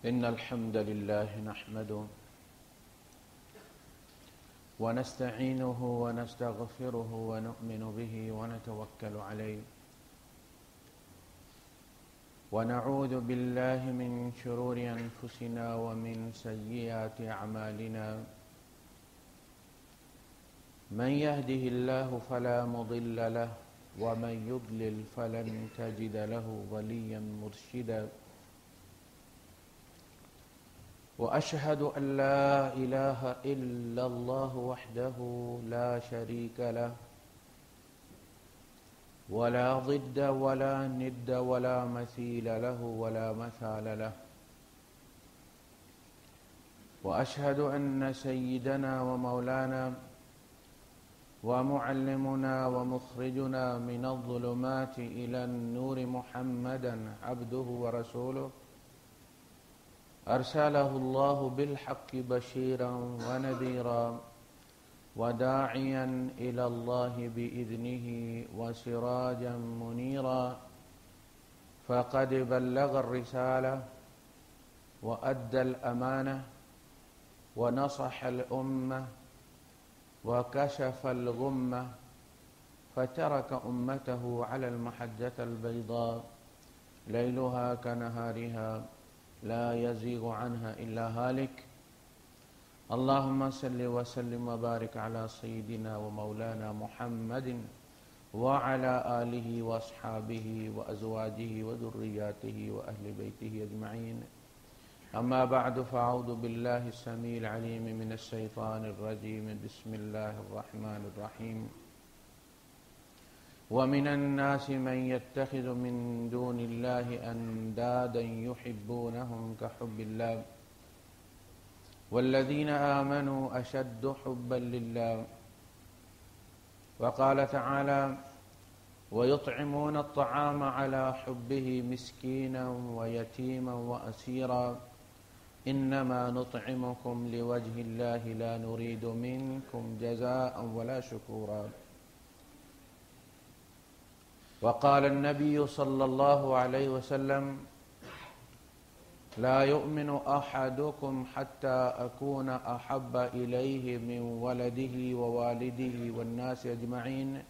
إن الحمد لله نحمده ونستعينه ونستغفره ونؤمن به ونتوكل عليه ونعوذ بالله من شرور أنفسنا ومن سيئات أعمالنا من يهده الله فلا مضل له ومن يضلل فلن تجد له وليا مرشدا وأشهد أن لا إله إلا الله وحده لا شريك له ولا ضد ولا ند ولا مثيل له ولا مثال له وأشهد أن سيدنا ومولانا ومعلمنا ومخرجنا من الظلمات إلى النور محمدا عبده ورسوله أرسله الله بالحق بشيرا ونذيرا وداعيا إلى الله بإذنه وسراجا منيرا فقد بلغ الرسالة وأدى الأمانة ونصح الأمة وكشف الغمة فترك أمته على المحجة البيضاء ليلها كنهارها لا يزيغ عنها إلا هالك اللهم صل وسلم وبارك على سيدنا ومولانا محمد وعلى آله وأصحابه وأزواجه وذرياته وأهل بيته أجمعين أما بعد فأعوذ بالله السميع العليم من الشيطان الرجيم بسم الله الرحمن الرحيم ومن الناس من يتخذ من دون الله أندادا يحبونهم كحب الله والذين آمنوا أشد حبا لله وقال تعالى ويطعمون الطعام على حبه مسكينا ويتيما وأسيرا إنما نطعمكم لوجه الله لا نريد منكم جزاء ولا شكورا وقال النبي صلى الله عليه وسلم لا يؤمن أحدكم حتى أكون أحب إليه من ولده ووالده والناس أجمعين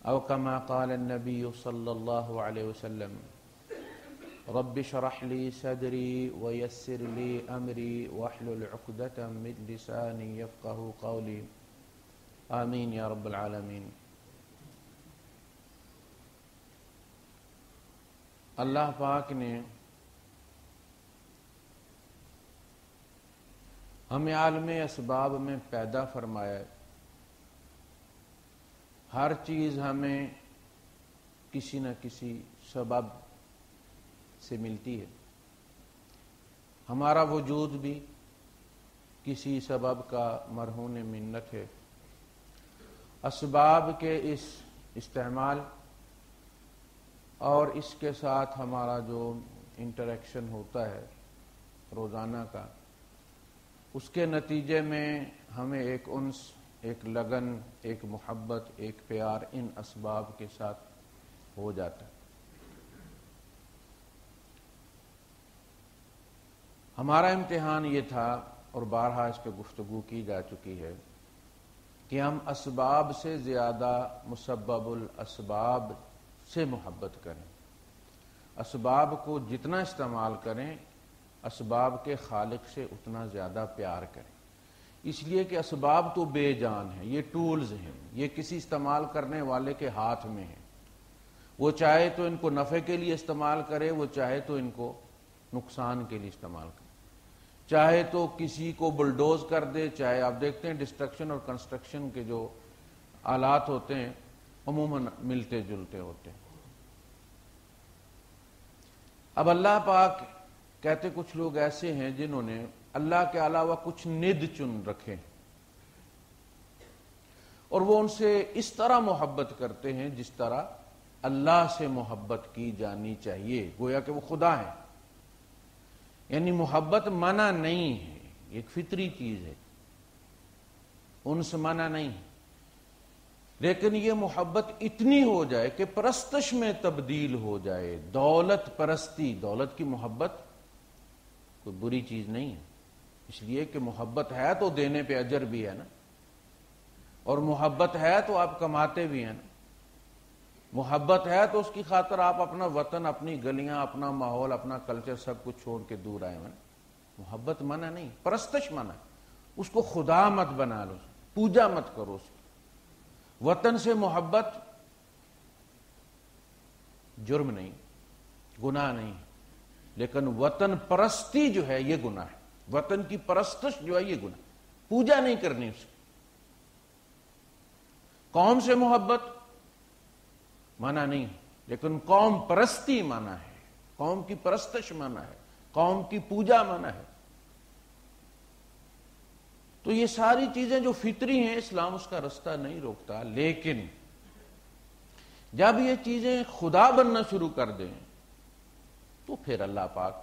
أو كما قال النبي صلى الله عليه وسلم رب اشرح لي صدري ويسر لي أمري واحلل عقدة من لساني يفقه قولي آمين يا رب العالمين. اللہ پاک نے ہمیں عالم اسباب میں پیدا فرمایا ہے. ہر چیز ہمیں کسی نہ کسی سبب سے ملتی ہے. ہمارا وجود بھی کسی سبب کا مرہون منت ہے. اسباب کے اس استعمال اور اس کے ساتھ ہمارا جو انٹریکشن ہوتا ہے روزانہ کا، اس کے نتیجے میں ہمیں ایک انس، ایک لگن، ایک محبت، ایک پیار ان اسباب کے ساتھ ہو جاتا ہے. ہمارا امتحان یہ تھا اور بارہا اس پہ گفتگو کی جا چکی ہے کہ ہم اسباب سے زیادہ مسبب الاسباب سے محبت کریں. اسباب کو جتنا استعمال کریں اسباب کے خالق سے اتنا زیادہ پیار کریں. اس لیے کہ اسباب تو بے جان ہیں، یہ ٹولز ہیں، یہ کسی استعمال کرنے والے کے ہاتھ میں ہیں. وہ چاہے تو ان کو نفع کے لیے استعمال کرے، وہ چاہے تو ان کو نقصان کے لیے استعمال کرے، چاہے تو کسی کو بلڈوز کر دے، چاہے آپ دیکھتے ہیں ڈسٹرکشن اور کنسٹرکشن کے جو آلات ہوتے ہیں عموماً ملتے جلتے ہوتے ہیں. اب اللہ پاک کہتے کچھ لوگ ایسے ہیں جنہوں نے اللہ کے علاوہ کچھ ند چن رکھے اور وہ ان سے اس طرح محبت کرتے ہیں جس طرح اللہ سے محبت کی جانی چاہیے، گویا کہ وہ خدا ہیں. یعنی محبت منع نہیں ہے، ایک فطری چیز ہے، ان سے منع نہیں ہے، لیکن یہ محبت اتنی ہو جائے کہ پرستش میں تبدیل ہو جائے، دولت پرستی، دولت کی محبت کوئی بری چیز نہیں ہے، اس لیے کہ محبت ہے تو دینے پہ اجر بھی ہے نا، اور محبت ہے تو آپ کماتے بھی ہیں نا، محبت ہے تو اس کی خاطر آپ اپنا وطن، اپنی گلیاں، اپنا ماحول، اپنا کلچر سب کچھ چھوڑ کے دور آئے ہیں۔ محبت منع نہیں، پرستش منع ہے، اس کو خدا مت بنا لو، پوجا مت کرو اس کی۔ وطن سے محبت جرم نہیں، گناہ نہیں، لیکن وطن پرستی جو ہے یہ گناہ ہے، وطن کی پرستش جو ہے یہ گناہ، پوجا نہیں کرنی اس کی۔ قوم سے محبت منع نہیں، لیکن قوم پرستی منع ہے، قوم کی پرستش منع ہے، قوم کی پوجا منع ہے۔ تو یہ ساری چیزیں جو فطری ہیں اسلام اس کا رستہ نہیں روکتا، لیکن جب یہ چیزیں خدا بننا شروع کر دیں تو پھر اللہ پاک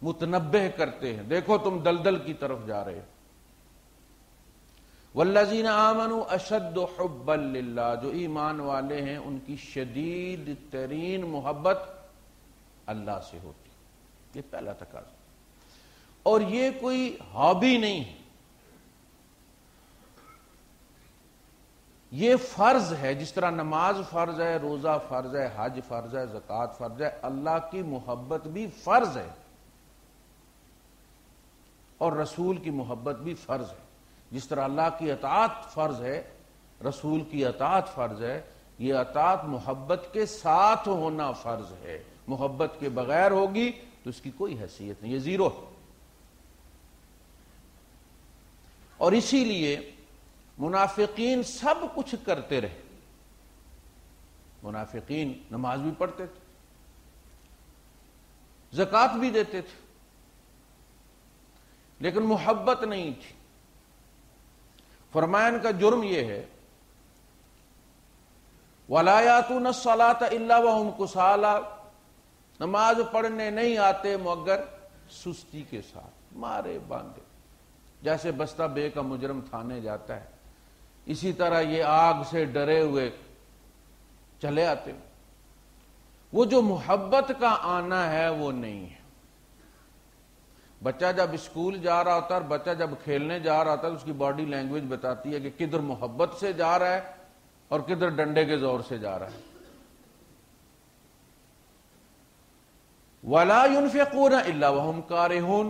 متنبہ کرتے ہیں، دیکھو تم دلدل کی طرف جا رہے ہو۔ والذین آمنوا اشد حبا للہ، جو ایمان والے ہیں ان کی شدید ترین محبت اللہ سے ہوتی، یہ پہلا تقاضا۔ اور یہ کوئی ہابی نہیں ہے، یہ فرض ہے، جس طرح نماز فرض ہے، روزہ فرض ہے، حج فرض ہے، زکوٰۃ فرض ہے، اللہ کی محبت بھی فرض ہے، اور رسول کی محبت بھی فرض ہے۔ جس طرح اللہ کی اطاعت فرض ہے، رسول کی اطاعت فرض ہے، یہ اطاعت محبت کے ساتھ ہونا فرض ہے، محبت کے بغیر ہوگی تو اس کی کوئی حیثیت نہیں، یہ زیرو ہے۔ اور اسی لیے منافقین سب کچھ کرتے رہے، منافقین نماز بھی پڑھتے تھے، زکوٰۃ بھی دیتے تھے، لیکن محبت نہیں تھی۔ فرمایا ان کا جرم یہ ہے وَلَا يَأْتُونَ الصَّلَاةَ إِلَّا وَهُمْ كُسَالَىٰ، نماز پڑھنے نہیں آتے مگر سستی کے ساتھ، مارے باندھے، جیسے بستہ بے کا مجرم تھانے جاتا ہے، اسی طرح یہ آگ سے ڈرے ہوئے چلے آتے۔ وہ جو محبت کا آنا ہے وہ نہیں ہے۔ بچہ جب اسکول جا رہا ہوتا ہے اور بچہ جب کھیلنے جا رہا ہوتا ہے، اس کی باڈی لینگویج بتاتی ہے کہ کدھر محبت سے جا رہا ہے اور کدھر ڈنڈے کے زور سے جا رہا ہے۔ وَلَا يُنْفِقُونَ إِلَّا وَهُمْ كَارِهُونَ،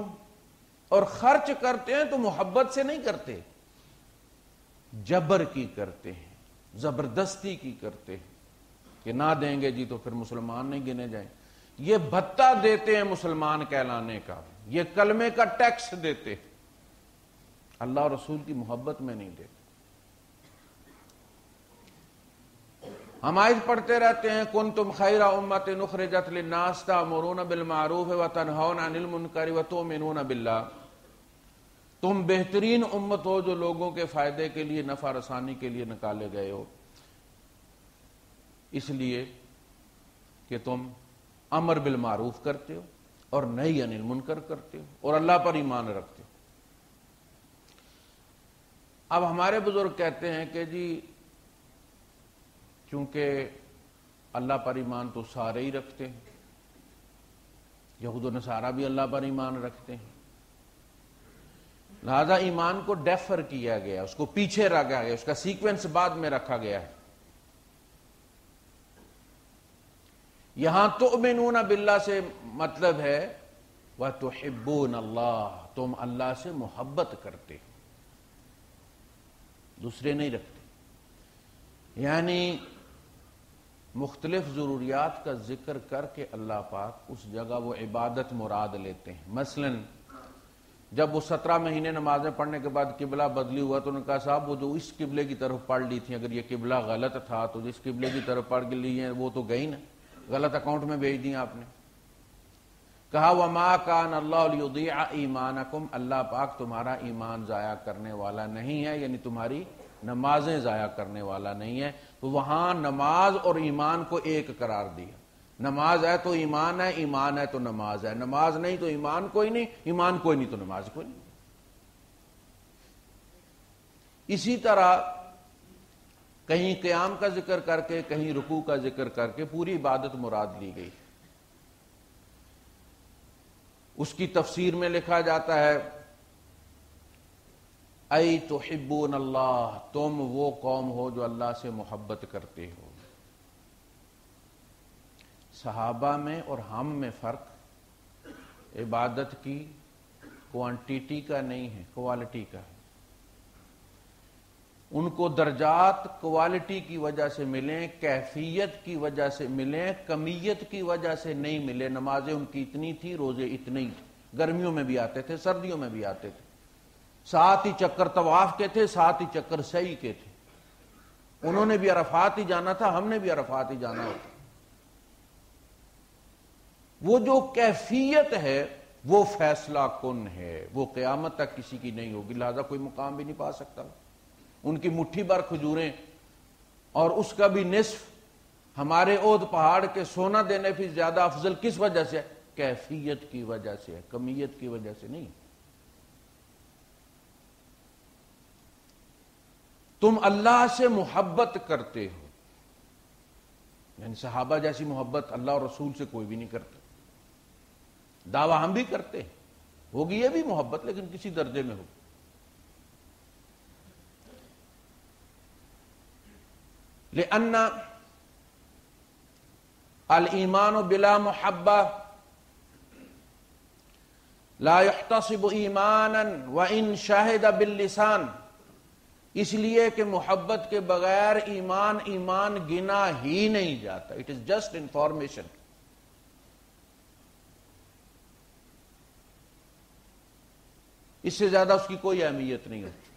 اور خرچ کرتے ہیں تو محبت سے نہیں کرتے، جبر کی کرتے ہیں، زبردستی کی کرتے ہیں کہ نہ دیں گے جی تو پھر مسلمان نہیں گنے جائیں۔ یہ بھتہ دیتے ہیں مسلمان کہلانے کا، یہ کلمے کا ٹیکس دیتے، اللہ اور رسول کی محبت میں نہیں دیتے۔ ہم آیت پڑھتے رہتے ہیں کنتم خیر امۃ اخرجت للناس تأمرون بالمعروف وتنہون عن المنکر وتؤمنون باللہ، تم بہترین امت ہو جو لوگوں کے فائدے کے لیے، نفع رسانی کے لیے نکالے گئے ہو، اس لیے کہ تم امر بالمعروف کرتے ہو اور نہی عن المنکر کرتے ہو اور اللہ پر ایمان رکھتے ہو۔ اب ہمارے بزرگ کہتے ہیں کہ جی چونکہ اللہ پر ایمان تو سارے ہی رکھتے ہیں، یہود و نصارہ بھی اللہ پر ایمان رکھتے ہیں، لہذا ایمان کو ڈیفر کیا گیا، اس کو پیچھے رکھا گیا، اس کا سیکوینس بعد میں رکھا گیا ہے۔ یہاں تؤمنون باللہ سے مطلب ہے وَتُحِبُّونَ اللَّهَ، تم اللہ سے محبت کرتے، دوسرے نہیں رکھتے۔ یعنی مختلف ضروریات کا ذکر کر کے اللہ پاک اس جگہ وہ عبادت مراد لیتے ہیں۔ مثلا جب وہ 17 مہینے نمازیں پڑھنے کے بعد قبلہ بدلی ہوا تو انہوں نے کہا صاحب وہ جو اس قبلے کی طرف پڑھ لی تھی، اگر یہ قبلہ غلط تھا تو جس قبلے کی طرف پڑھ لی ہیں وہ تو گئی نا، غلط اکاؤنٹ میں بھیج دیا آپ نے۔ کہا وَمَا كَانَ اللَّهُ لِيُضِيعَ إِيمَانَكُمْ، اللہ پاک تمہارا ایمان ضائع کرنے والا نہیں ہے، یعنی تمہاری نمازیں ضائع کرنے والا نہیں ہے۔ تو وہاں نماز اور ایمان کو ایک قرار دیا، نماز ہے تو ایمان ہے، ایمان ہے تو نماز ہے، نماز نہیں تو ایمان کوئی نہیں، ایمان کوئی نہیں تو نماز کوئی نہیں۔ اسی طرح کہیں قیام کا ذکر کر کے، کہیں رکوع کا ذکر کر کے پوری عبادت مراد لی گئی۔ اس کی تفسیر میں لکھا جاتا ہے اَإِ تُحِبُّونَ اللہ، تم وہ قوم ہو جو اللہ سے محبت کرتے ہو۔ صحابہ میں اور ہم میں فرق عبادت کی کوانٹیٹی کا نہیں ہے، کوالٹی کا ہے۔ ان کو درجات کوالٹی کی وجہ سے ملیں، کیفیت کی وجہ سے ملیں، کمیت کی وجہ سے نہیں ملے۔ نمازیں ان کی اتنی تھی، روزے اتنے ہی تھے، گرمیوں میں بھی آتے تھے، سردیوں میں بھی آتے تھے، 7 ہی چکر طواف کے تھے، 7 ہی چکر سعی کے تھے۔ انہوں نے بھی عرفات ہی جانا تھا، ہم نے بھی عرفات ہی جانا ہوتا۔ وہ جو کیفیت ہے وہ فیصلہ کن ہے، وہ قیامت تک کسی کی نہیں ہوگی، لہذا کوئی مقام بھی نہیں پا سکتا۔ ان کی مٹھی بھر کھجوریں اور اس کا بھی نصف ہمارے اود پہاڑ کے سونا دینے بھی زیادہ افضل کس وجہ سے ہے؟ کیفیت کی وجہ سے ہے، کمیت کی وجہ سے نہیں۔ تم اللہ سے محبت کرتے ہو، یعنی صحابہ جیسی محبت اللہ اور رسول سے کوئی بھی نہیں کرتا۔ دعویٰ ہم بھی کرتے ہیں، ہوگی یہ بھی محبت لیکن کسی درجے میں ہوگی۔ لأن الایمان بلا محبہ لا يحتصب ایمانا وان شہد باللسان، اس لیے کہ محبت کے بغیر ایمان گنا ہی نہیں جاتا۔ It is just information. اس سے زیادہ اس کی کوئی اہمیت نہیں ہوتی۔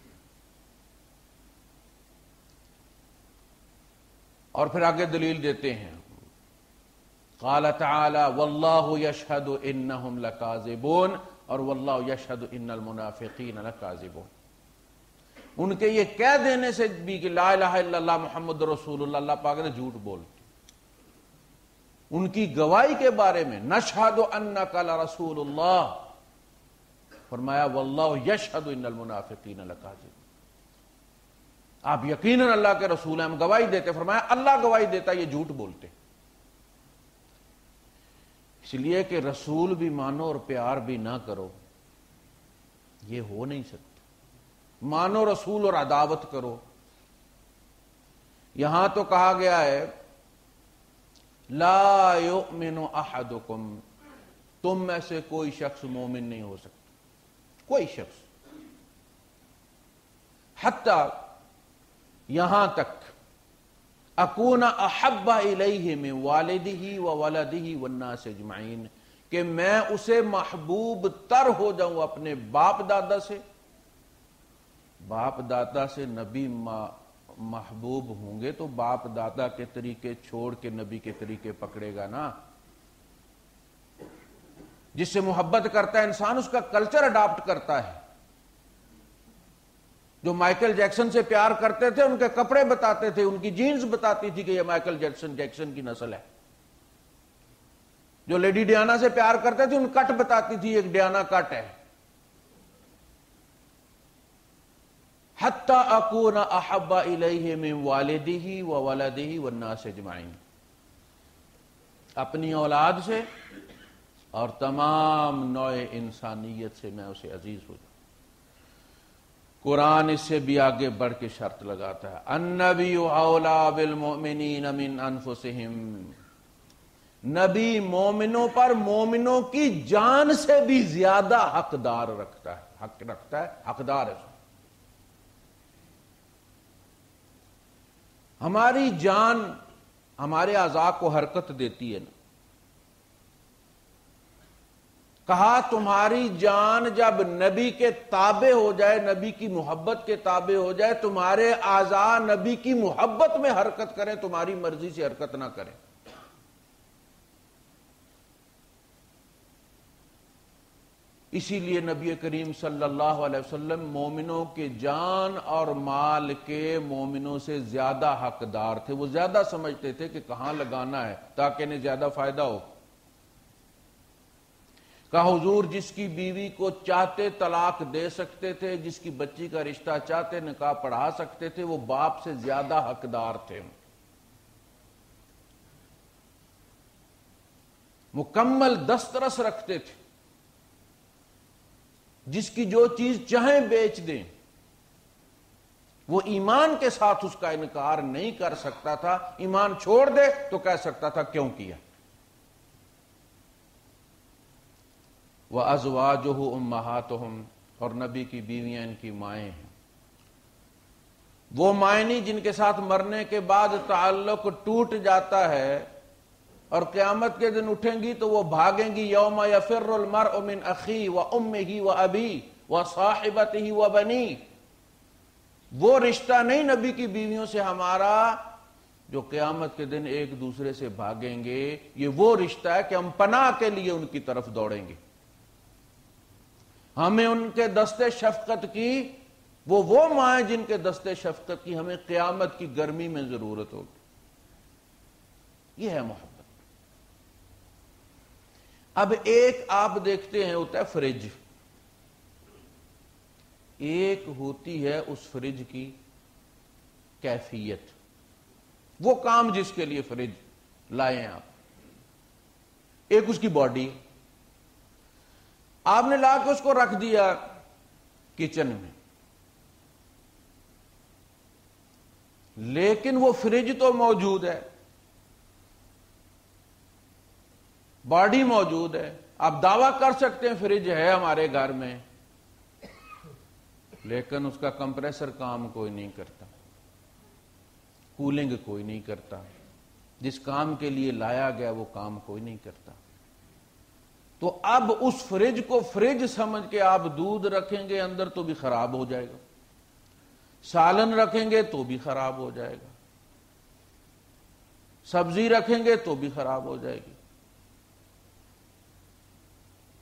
اور پھر آگے دلیل دیتے ہیں، قال تعالی واللہ یشہد انہم لکاذبون، اور واللہ یشہد ان المنافقین لکاذبون۔ ان کے یہ کہہ دینے سے بھی کہ لا الہ الا اللہ محمد رسول اللہ، اللہ پاک نے جھوٹ بولتے۔ ان کی گواہی کے بارے میں نشہد انک لرسول اللہ، فرمایا واللہ یشہد ان المنافقین لکاذبون، آپ یقیناً اللہ کے رسول ہیں، ہم گواہی دیتے، فرمایا اللہ گواہی دیتا یہ جھوٹ بولتے۔ اس لیے کہ رسول بھی مانو اور پیار بھی نہ کرو، یہ ہو نہیں سکتا۔ مانو رسول اور عداوت کرو۔ یہاں تو کہا گیا ہے لا یؤمن احدکم، تم میں سے کوئی شخص مومن نہیں ہو سکتا، کوئی شخص، حتی یہاں تک اکون احب الیہ من والدہ وولدہ والناس اجمعین، کہ میں اسے محبوب تر ہو جاؤں اپنے باپ دادا سے۔ باپ دادا سے نبی محبوب ہوں گے تو باپ دادا کے طریقے چھوڑ کے نبی کے طریقے پکڑے گا نا۔ جس سے محبت کرتا ہے انسان اس کا کلچر اڈاپٹ کرتا ہے۔ جو مائیکل جیکسن سے پیار کرتے تھے ان کے کپڑے بتاتے تھے، ان کی جینز بتاتی تھی کہ یہ مائیکل جیکسن کی نسل ہے۔ جو لیڈی ڈیانا سے پیار کرتے تھے ان کٹ بتاتی تھی ایک ڈیانا کٹ ہے۔ حتی اکون احب الیہ من والدہ وولدہ والناس اجمعین، اپنی اولاد سے اور تمام نوع انسانیت سے میں اسے عزیز ہو جاؤں۔ قرآن اس سے بھی آگے بڑھ کے شرط لگاتا ہے النبی اولی بالمؤمنین من انفسہم، نبی مومنوں پر مومنوں کی جان سے بھی زیادہ حقدار رکھتا ہے، حقدار ہے۔ ہماری جان ہمارے اعضاء کو حرکت دیتی ہے نا، کہا تمہاری جان جب نبی کے تابع ہو جائے، نبی کی محبت کے تابع ہو جائے، تمہارے اعضاء نبی کی محبت میں حرکت کریں، تمہاری مرضی سے حرکت نہ کریں۔ اسی لیے نبی کریم صلی اللہ علیہ وسلم مومنوں کے جان اور مال کے مومنوں سے زیادہ حقدار تھے۔ وہ زیادہ سمجھتے تھے کہ کہاں لگانا ہے تاکہ انہیں زیادہ فائدہ ہو۔ کہا حضور جس کی بیوی کو چاہتے طلاق دے سکتے تھے، جس کی بچی کا رشتہ چاہتے نکاح پڑھا سکتے تھے، وہ باپ سے زیادہ حقدار تھے، مکمل دسترس رکھتے تھے۔ جس کی جو چیز چاہیں بیچ دیں، وہ ایمان کے ساتھ اس کا انکار نہیں کر سکتا تھا، ایمان چھوڑ دے تو کہہ سکتا تھا کیوں کیا۔ وَأَزْوَاجُهُ أُمَّهَاتُهُمْ، اور نبی کی بیویاں ان کی مائیں ہیں، وہ مائیں نہیں جن کے ساتھ مرنے کے بعد تعلق ٹوٹ جاتا ہے اور قیامت کے دن اٹھیں گی تو وہ بھاگیں گی، یوم یفر المرء من اخیہ وامہ وابیہ وصاحبتہ وبنیہ، وہ رشتہ نہیں نبی کی بیویوں سے ہمارا جو قیامت کے دن ایک دوسرے سے بھاگیں گے، یہ وہ رشتہ ہے کہ ہم پناہ کے لیے ان کی طرف دوڑیں گے، ہمیں ان کے دستے شفقت کی، وہ مائیں جن کے دستے شفقت کی ہمیں قیامت کی گرمی میں ضرورت ہوگی۔ یہ ہے محبت۔ اب ایک آپ دیکھتے ہیں ہوتا ہے فریج، ایک ہوتی ہے اس فریج کی کیفیت، وہ کام جس کے لیے فریج لائے ہیں آپ، ایک اس کی باڈی، آپ نے لا کے اس کو رکھ دیا کچن میں، لیکن وہ فریج تو موجود ہے، باڈی موجود ہے، آپ دعویٰ کر سکتے ہیں فریج ہے ہمارے گھر میں، لیکن اس کا کمپریسر کام کوئی نہیں کرتا، کولنگ کوئی نہیں کرتا، جس کام کے لیے لایا گیا وہ کام کوئی نہیں کرتا۔ تو اب اس فریج کو فریج سمجھ کے آپ دودھ رکھیں گے اندر تو بھی خراب ہو جائے گا، سالن رکھیں گے تو بھی خراب ہو جائے گا، سبزی رکھیں گے تو بھی خراب ہو جائے گی۔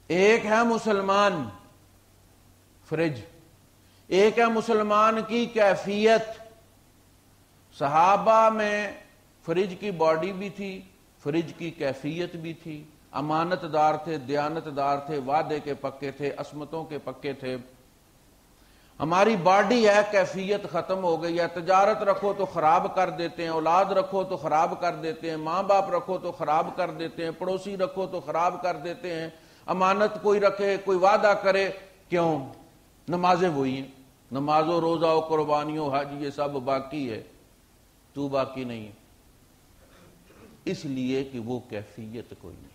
ایک ہے مسلمان فریج، ایک ہے مسلمان کی کیفیت۔ صحابہ میں فریج کی باڈی بھی تھی، فریج کی کیفیت بھی تھی، امانت دار تھے، دیانت دار تھے، وعدے کے پکے تھے، عصمتوں کے پکے تھے۔ ہماری باڈی ہے، کیفیت ختم ہو گئی ہے، تجارت رکھو تو خراب کر دیتے ہیں، اولاد رکھو تو خراب کر دیتے ہیں، ماں باپ رکھو تو خراب کر دیتے ہیں، پڑوسی رکھو تو خراب کر دیتے ہیں، امانت کوئی رکھے، کوئی وعدہ کرے، کیوں؟ نمازیں وہی ہیں، نماز و روزہ و قربانیوں حج یہ سب باقی ہے، تو باقی نہیں، اس لیے کہ وہ کیفیت کوئی نہیں۔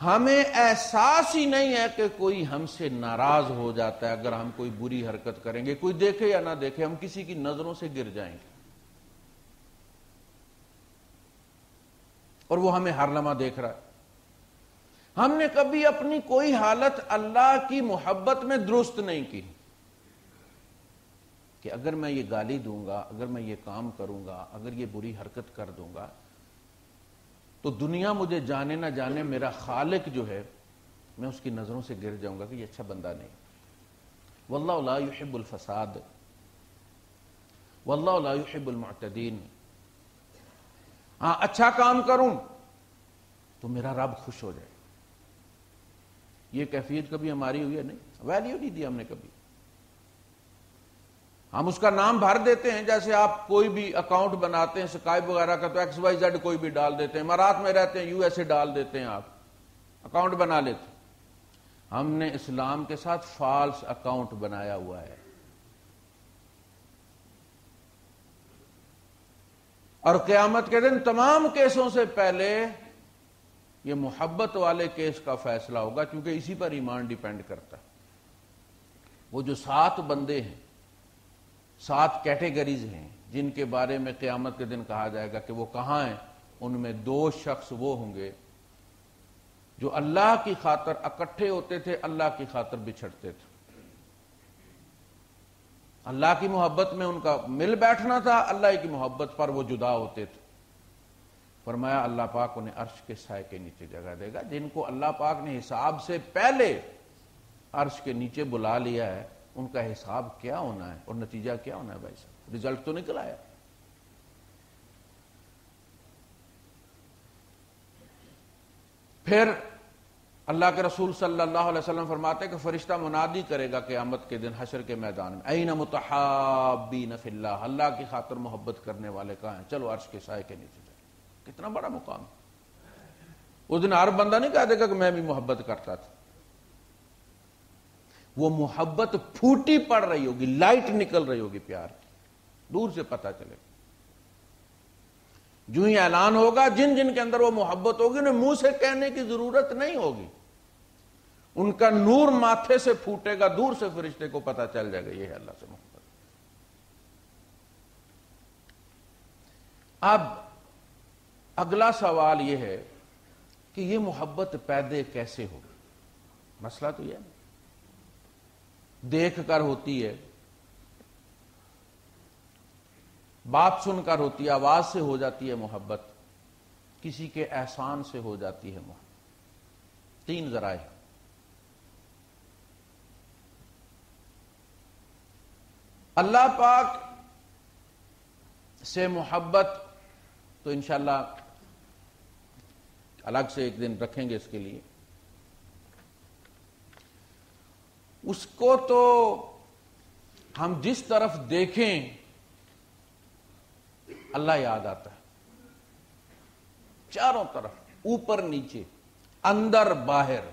ہمیں احساس ہی نہیں ہے کہ کوئی ہم سے ناراض ہو جاتا ہے اگر ہم کوئی بری حرکت کریں گے، کوئی دیکھے یا نہ دیکھے، ہم کسی کی نظروں سے گر جائیں گے، اور وہ ہمیں ہر لمحہ دیکھ رہا ہے۔ ہم نے کبھی اپنی کوئی حالت اللہ کی محبت میں درست نہیں کی کہ اگر میں یہ گالی دوں گا، اگر میں یہ کام کروں گا، اگر یہ بری حرکت کر دوں گا تو دنیا مجھے جانے نہ جانے، میرا خالق جو ہے میں اس کی نظروں سے گر جاؤں گا کہ یہ اچھا بندہ نہیں۔ واللہ لا يحب الفساد واللہ لا يحب المعتدین۔ ہاں اچھا کام کروں تو میرا رب خوش ہو جائے۔ یہ کیفیت کبھی ہماری ہوئی ہے؟ نہیں، ویلیو نہیں دی ہم نے کبھی۔ ہم اس کا نام بھر دیتے ہیں، جیسے آپ کوئی بھی اکاؤنٹ بناتے ہیں سکائپ وغیرہ کا تو ایکس وائی زیڈ کوئی بھی ڈال دیتے ہیں، امارات میں رہتے ہیں یو ایس اے ڈال دیتے ہیں، آپ اکاؤنٹ بنا لیتے ہیں۔ ہم نے اسلام کے ساتھ فالس اکاؤنٹ بنایا ہوا ہے، اور قیامت کے دن تمام کیسوں سے پہلے یہ محبت والے کیس کا فیصلہ ہوگا، کیونکہ اسی پر ایمان ڈیپینڈ کرتا ہے۔ وہ جو 7 بندے ہیں، 7 کیٹیگریز ہیں جن کے بارے میں قیامت کے دن کہا جائے گا کہ وہ کہاں ہیں، ان میں 2 شخص وہ ہوں گے جو اللہ کی خاطر اکٹھے ہوتے تھے، اللہ کی خاطر بچھڑتے تھے۔ اللہ کی محبت میں ان کا مل بیٹھنا تھا، اللہ کی محبت پر وہ جدا ہوتے تھے۔ فرمایا اللہ پاک انہیں عرش کے سائے کے نیچے جگہ دے گا۔ جن کو اللہ پاک نے حساب سے پہلے عرش کے نیچے بلا لیا ہے، ان کا حساب کیا ہونا ہے اور نتیجہ کیا ہونا ہے؟ بھائی صاحب رزلٹ تو نکل آیا۔ پھر اللہ کے رسول صلی اللہ علیہ وسلم فرماتے ہیں کہ فرشتہ منادی کرے گا قیامت کے دن حشر کے میدان میں، این متحابین فی اللہ، اللہ کی خاطر محبت کرنے والے کہاں ہیں؟ چلو عرش کے سائے کے نیچے جائیں۔ کتنا بڑا مقام۔ اس دن ہر بندہ نہیں کہہ دے گا کہ میں بھی محبت کرتا تھا. وہ محبت پھوٹی پڑ رہی ہوگی، لائٹ نکل رہی ہوگی پیار کی، دور سے پتہ چلے گا. جو ہی اعلان ہوگا، جن جن کے اندر وہ محبت ہوگی انہیں منہ سے کہنے کی ضرورت نہیں ہوگی، ان کا نور ماتھے سے پھوٹے گا، دور سے فرشتے کو پتہ چل جائے گا یہ ہے اللہ سے محبت. اب اگلا سوال یہ ہے کہ یہ محبت پیدا کیسے ہوگی؟ مسئلہ تو یہ ہے دیکھ کر ہوتی ہے، بات سن کر ہوتی ہے، آواز سے ہو جاتی ہے محبت، کسی کے احسان سے ہو جاتی ہے محبت. 3 ذرائع. اللہ پاک سے محبت تو انشاءاللہ الگ سے ایک دن رکھیں گے اس کے لیے. اس کو تو ہم جس طرف دیکھیں اللہ یاد آتا ہے، چاروں طرف، اوپر نیچے، اندر باہر.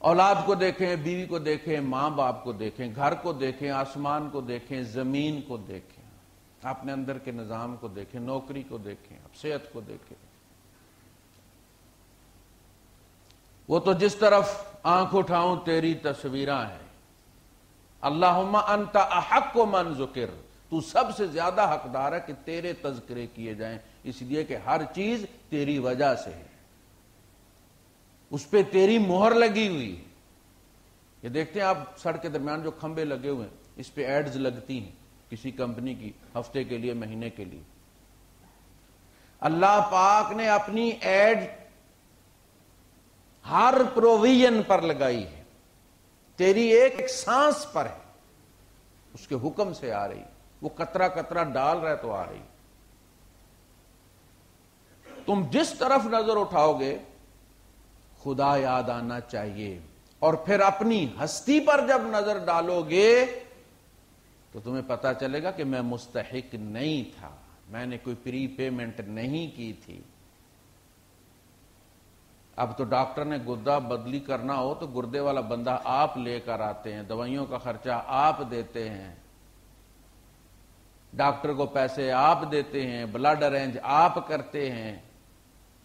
اولاد کو دیکھیں، بیوی کو دیکھیں، ماں باپ کو دیکھیں، گھر کو دیکھیں، آسمان کو دیکھیں، زمین کو دیکھیں، اپنے اندر کے نظام کو دیکھیں، نوکری کو دیکھیں، صحت کو دیکھیں. وہ تو جس طرف آنکھ اٹھاؤں تیری تصویراں ہیں. اللہم انت احق من ذکر، تو سب سے زیادہ حقدار ہے کہ تیرے تذکرے کیے جائیں، اس لیے کہ ہر چیز تیری وجہ سے ہے، اس پہ تیری مہر لگی ہوئی ہے. یہ دیکھتے ہیں آپ سڑک کے درمیان جو کھمبے لگے ہوئے ہیں، اس پہ ایڈز لگتی ہیں کسی کمپنی کی، ہفتے کے لیے، مہینے کے لیے. اللہ پاک نے اپنی ایڈ ہر پروویژن پر لگائی ہے، تیری ایک سانس پر ہے، اس کے حکم سے آ رہی. وہ قطرہ قطرہ ڈال رہا ہے تو آ رہی. تم جس طرف نظر اٹھاؤ گے خدا یاد آنا چاہیے، اور پھر اپنی ہستی پر جب نظر ڈالو گے تو تمہیں پتا چلے گا کہ میں مستحق نہیں تھا، میں نے کوئی پری پیمنٹ نہیں کی تھی. اب تو ڈاکٹر نے گردہ بدلی کرنا ہو تو گردے والا بندہ آپ لے کر آتے ہیں، دوائیوں کا خرچہ آپ دیتے ہیں، ڈاکٹر کو پیسے آپ دیتے ہیں، بلڈ ارینج آپ کرتے ہیں،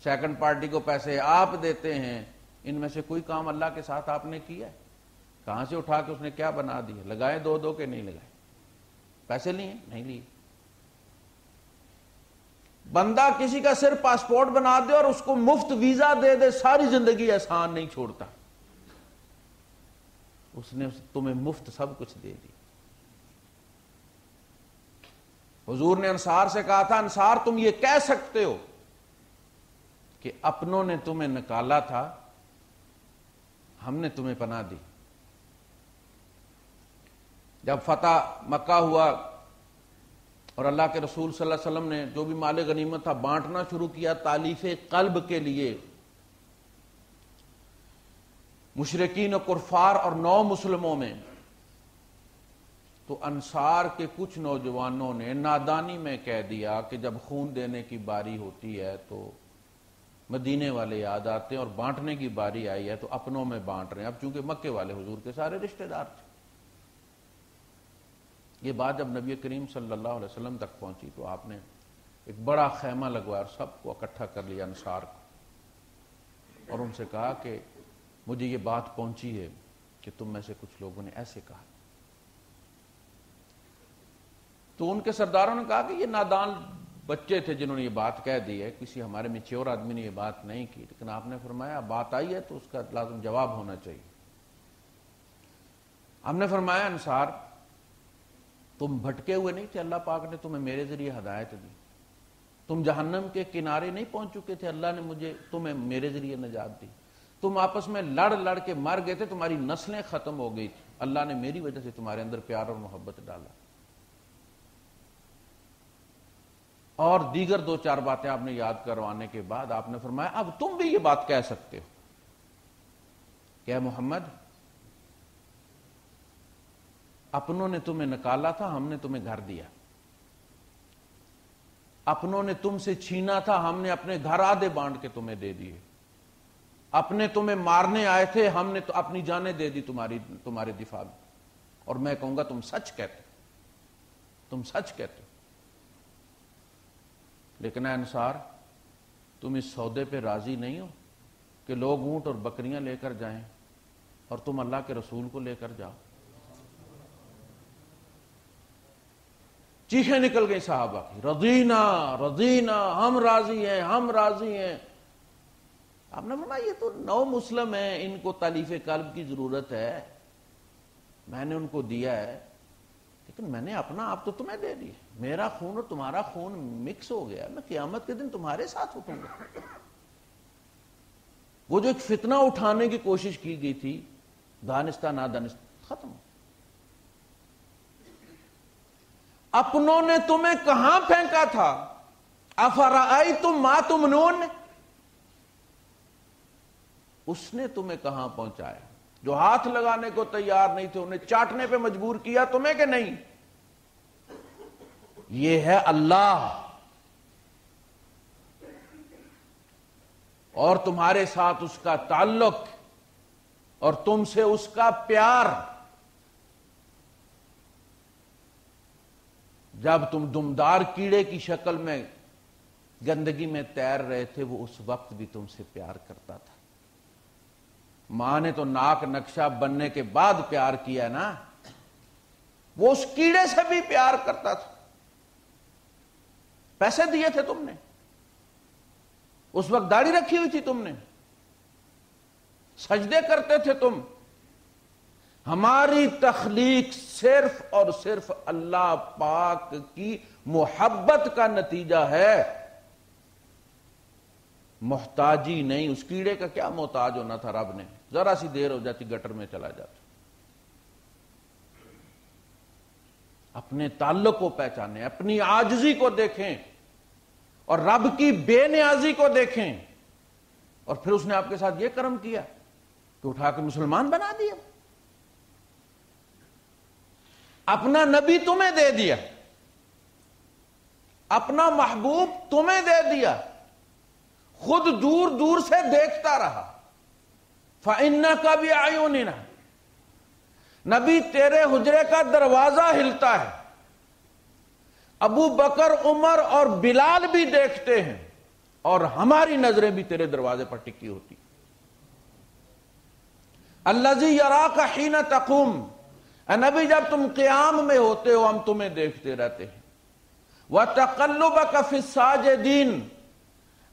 سیکنڈ پارٹی کو پیسے آپ دیتے ہیں. ان میں سے کوئی کام اللہ کے ساتھ آپ نے کیا ہے؟ کہاں سے اٹھا کے اس نے کیا بنا دیا؟ لگائے 2 کے نہیں لگائے؟ پیسے لیے نہیں لیے؟ بندہ کسی کا صرف پاسپورٹ بنا دے اور اس کو مفت ویزا دے دے، ساری زندگی احسان نہیں چھوڑتا. اس نے تمہیں مفت سب کچھ دے دی. حضور نے انصار سے کہا تھا، انصار تم یہ کہہ سکتے ہو کہ اپنوں نے تمہیں نکالا تھا، ہم نے تمہیں پناہ دی. جب فتح مکہ ہوا اور اللہ کے رسول صلی اللہ علیہ وسلم نے جو بھی مال غنیمت تھا بانٹنا شروع کیا تالیف قلب کے لیے، مشرکین و کفار اور نو مسلموں میں، تو انصار کے کچھ نوجوانوں نے نادانی میں کہہ دیا کہ جب خون دینے کی باری ہوتی ہے تو مدینے والے یاد آتے ہیں، اور بانٹنے کی باری آئی ہے تو اپنوں میں بانٹ رہے ہیں. اب چونکہ مکے والے حضور کے سارے رشتہ دار تھے. یہ بات جب نبی کریم صلی اللہ علیہ وسلم تک پہنچی تو آپ نے ایک بڑا خیمہ لگوایا اور سب کو اکٹھا کر لیا انصار کو، اور ان سے کہا کہ مجھے یہ بات پہنچی ہے کہ تم میں سے کچھ لوگوں نے ایسے کہا. تو ان کے سرداروں نے کہا کہ یہ نادان بچے تھے جنہوں نے یہ بات کہہ دی ہے، کسی ہمارے میچور آدمی نے یہ بات نہیں کی. لیکن آپ نے فرمایا بات آئی ہے تو اس کا لازم جواب ہونا چاہیے. ہم نے فرمایا انصار تم بھٹکے ہوئے نہیں تھے، اللہ پاک نے تمہیں میرے ذریعے ہدایت دی. تم جہنم کے کنارے نہیں پہنچ چکے تھے، اللہ نے تمہیں میرے ذریعے نجات دی. تم آپس میں لڑ کے مر گئے تھے، تمہاری نسلیں ختم ہو گئی تھی، اللہ نے میری وجہ سے تمہارے اندر پیار اور محبت ڈالا. اور دیگر 2-4 باتیں آپ نے یاد کروانے کے بعد آپ نے فرمایا اب تم بھی یہ بات کہہ سکتے ہو کہ اے محمد، اپنوں نے تمہیں نکالا تھا، ہم نے تمہیں گھر دیا. اپنوں نے تم سے چھینا تھا، ہم نے اپنے گھر آدھے بانٹ کے تمہیں دے دیے، اپنے تمہیں مارنے آئے تھے، ہم نے تو اپنی جانیں دے دی تمہارے دفاع میں، اور میں کہوں گا تم سچ کہتے، تم سچ کہتے۔ لیکن اے انصار، تم اس سودے پہ راضی نہیں ہو کہ لوگ اونٹ اور بکریاں لے کر جائیں اور تم اللہ کے رسول کو لے کر جاؤ؟ چیخیں نکل گئی صحابہ کی، رضینا رضینا، ہم راضی ہیں، ہم راضی ہیں۔ آپ نے فرمایا یہ تو نو مسلم ہیں، ان کو تالیف قلب کی ضرورت ہے، میں نے ان کو دیا ہے، لیکن میں نے اپنا آپ تو تمہیں دے دیا، میرا خون اور تمہارا خون مکس ہو گیا، میں قیامت کے دن تمہارے ساتھ اٹھوں گا۔ وہ جو ایک فتنہ اٹھانے کی کوشش کی گئی تھی، دانستہ نادانستہ، ختم۔ اپنوں نے تمہیں کہاں پھینکا تھا؟ افرأیتم ما تمنون، اس نے تمہیں کہاں پہنچایا؟ جو ہاتھ لگانے کو تیار نہیں تھے انہیں چاٹنے پہ مجبور کیا تمہیں کہ نہیں؟ یہ ہے اللہ، اور تمہارے ساتھ اس کا تعلق اور تم سے اس کا پیار۔ جب تم دمدار کیڑے کی شکل میں گندگی میں تیر رہے تھے، وہ اس وقت بھی تم سے پیار کرتا تھا۔ ماں نے تو ناک نقشہ بننے کے بعد پیار کیا نا، وہ اس کیڑے سے بھی پیار کرتا تھا۔ پیسے دیے تھے تم نے، اس وقت داڑھی رکھی ہوئی تھی تم نے، سجدے کرتے تھے تم۔ ہماری تخلیق صرف اور صرف اللہ پاک کی محبت کا نتیجہ ہے، محتاجی نہیں۔ اس کیڑے کا کیا محتاج ہونا تھا رب نے؟ ذرا سی دیر ہو جاتی گٹر میں چلا جاتا۔ اپنے تعلق کو پہچانیں، اپنی عاجزی کو دیکھیں اور رب کی بے نیازی کو دیکھیں، اور پھر اس نے آپ کے ساتھ یہ کرم کیا کہ اٹھا کے مسلمان بنا دیا۔ اپنا نبی تمہیں دے دیا، اپنا محبوب تمہیں دے دیا، خود دور دور سے دیکھتا رہا۔ فَإِنَّكَ بِأَعْيُنِنَا، نبی تیرے حجرے کا دروازہ ہلتا ہے، ابو بکر، عمر اور بلال بھی دیکھتے ہیں، اور ہماری نظریں بھی تیرے دروازے پر ٹکی ہوتی۔ الَّذِي يَرَاكَ حِينَ تَقُومُ، اے نبی جب تم قیام میں ہوتے ہو ہم تمہیں دیکھتے رہتے ہیں۔ وَتَقَلُّبَكَ فِي السَّاجِدِينَ،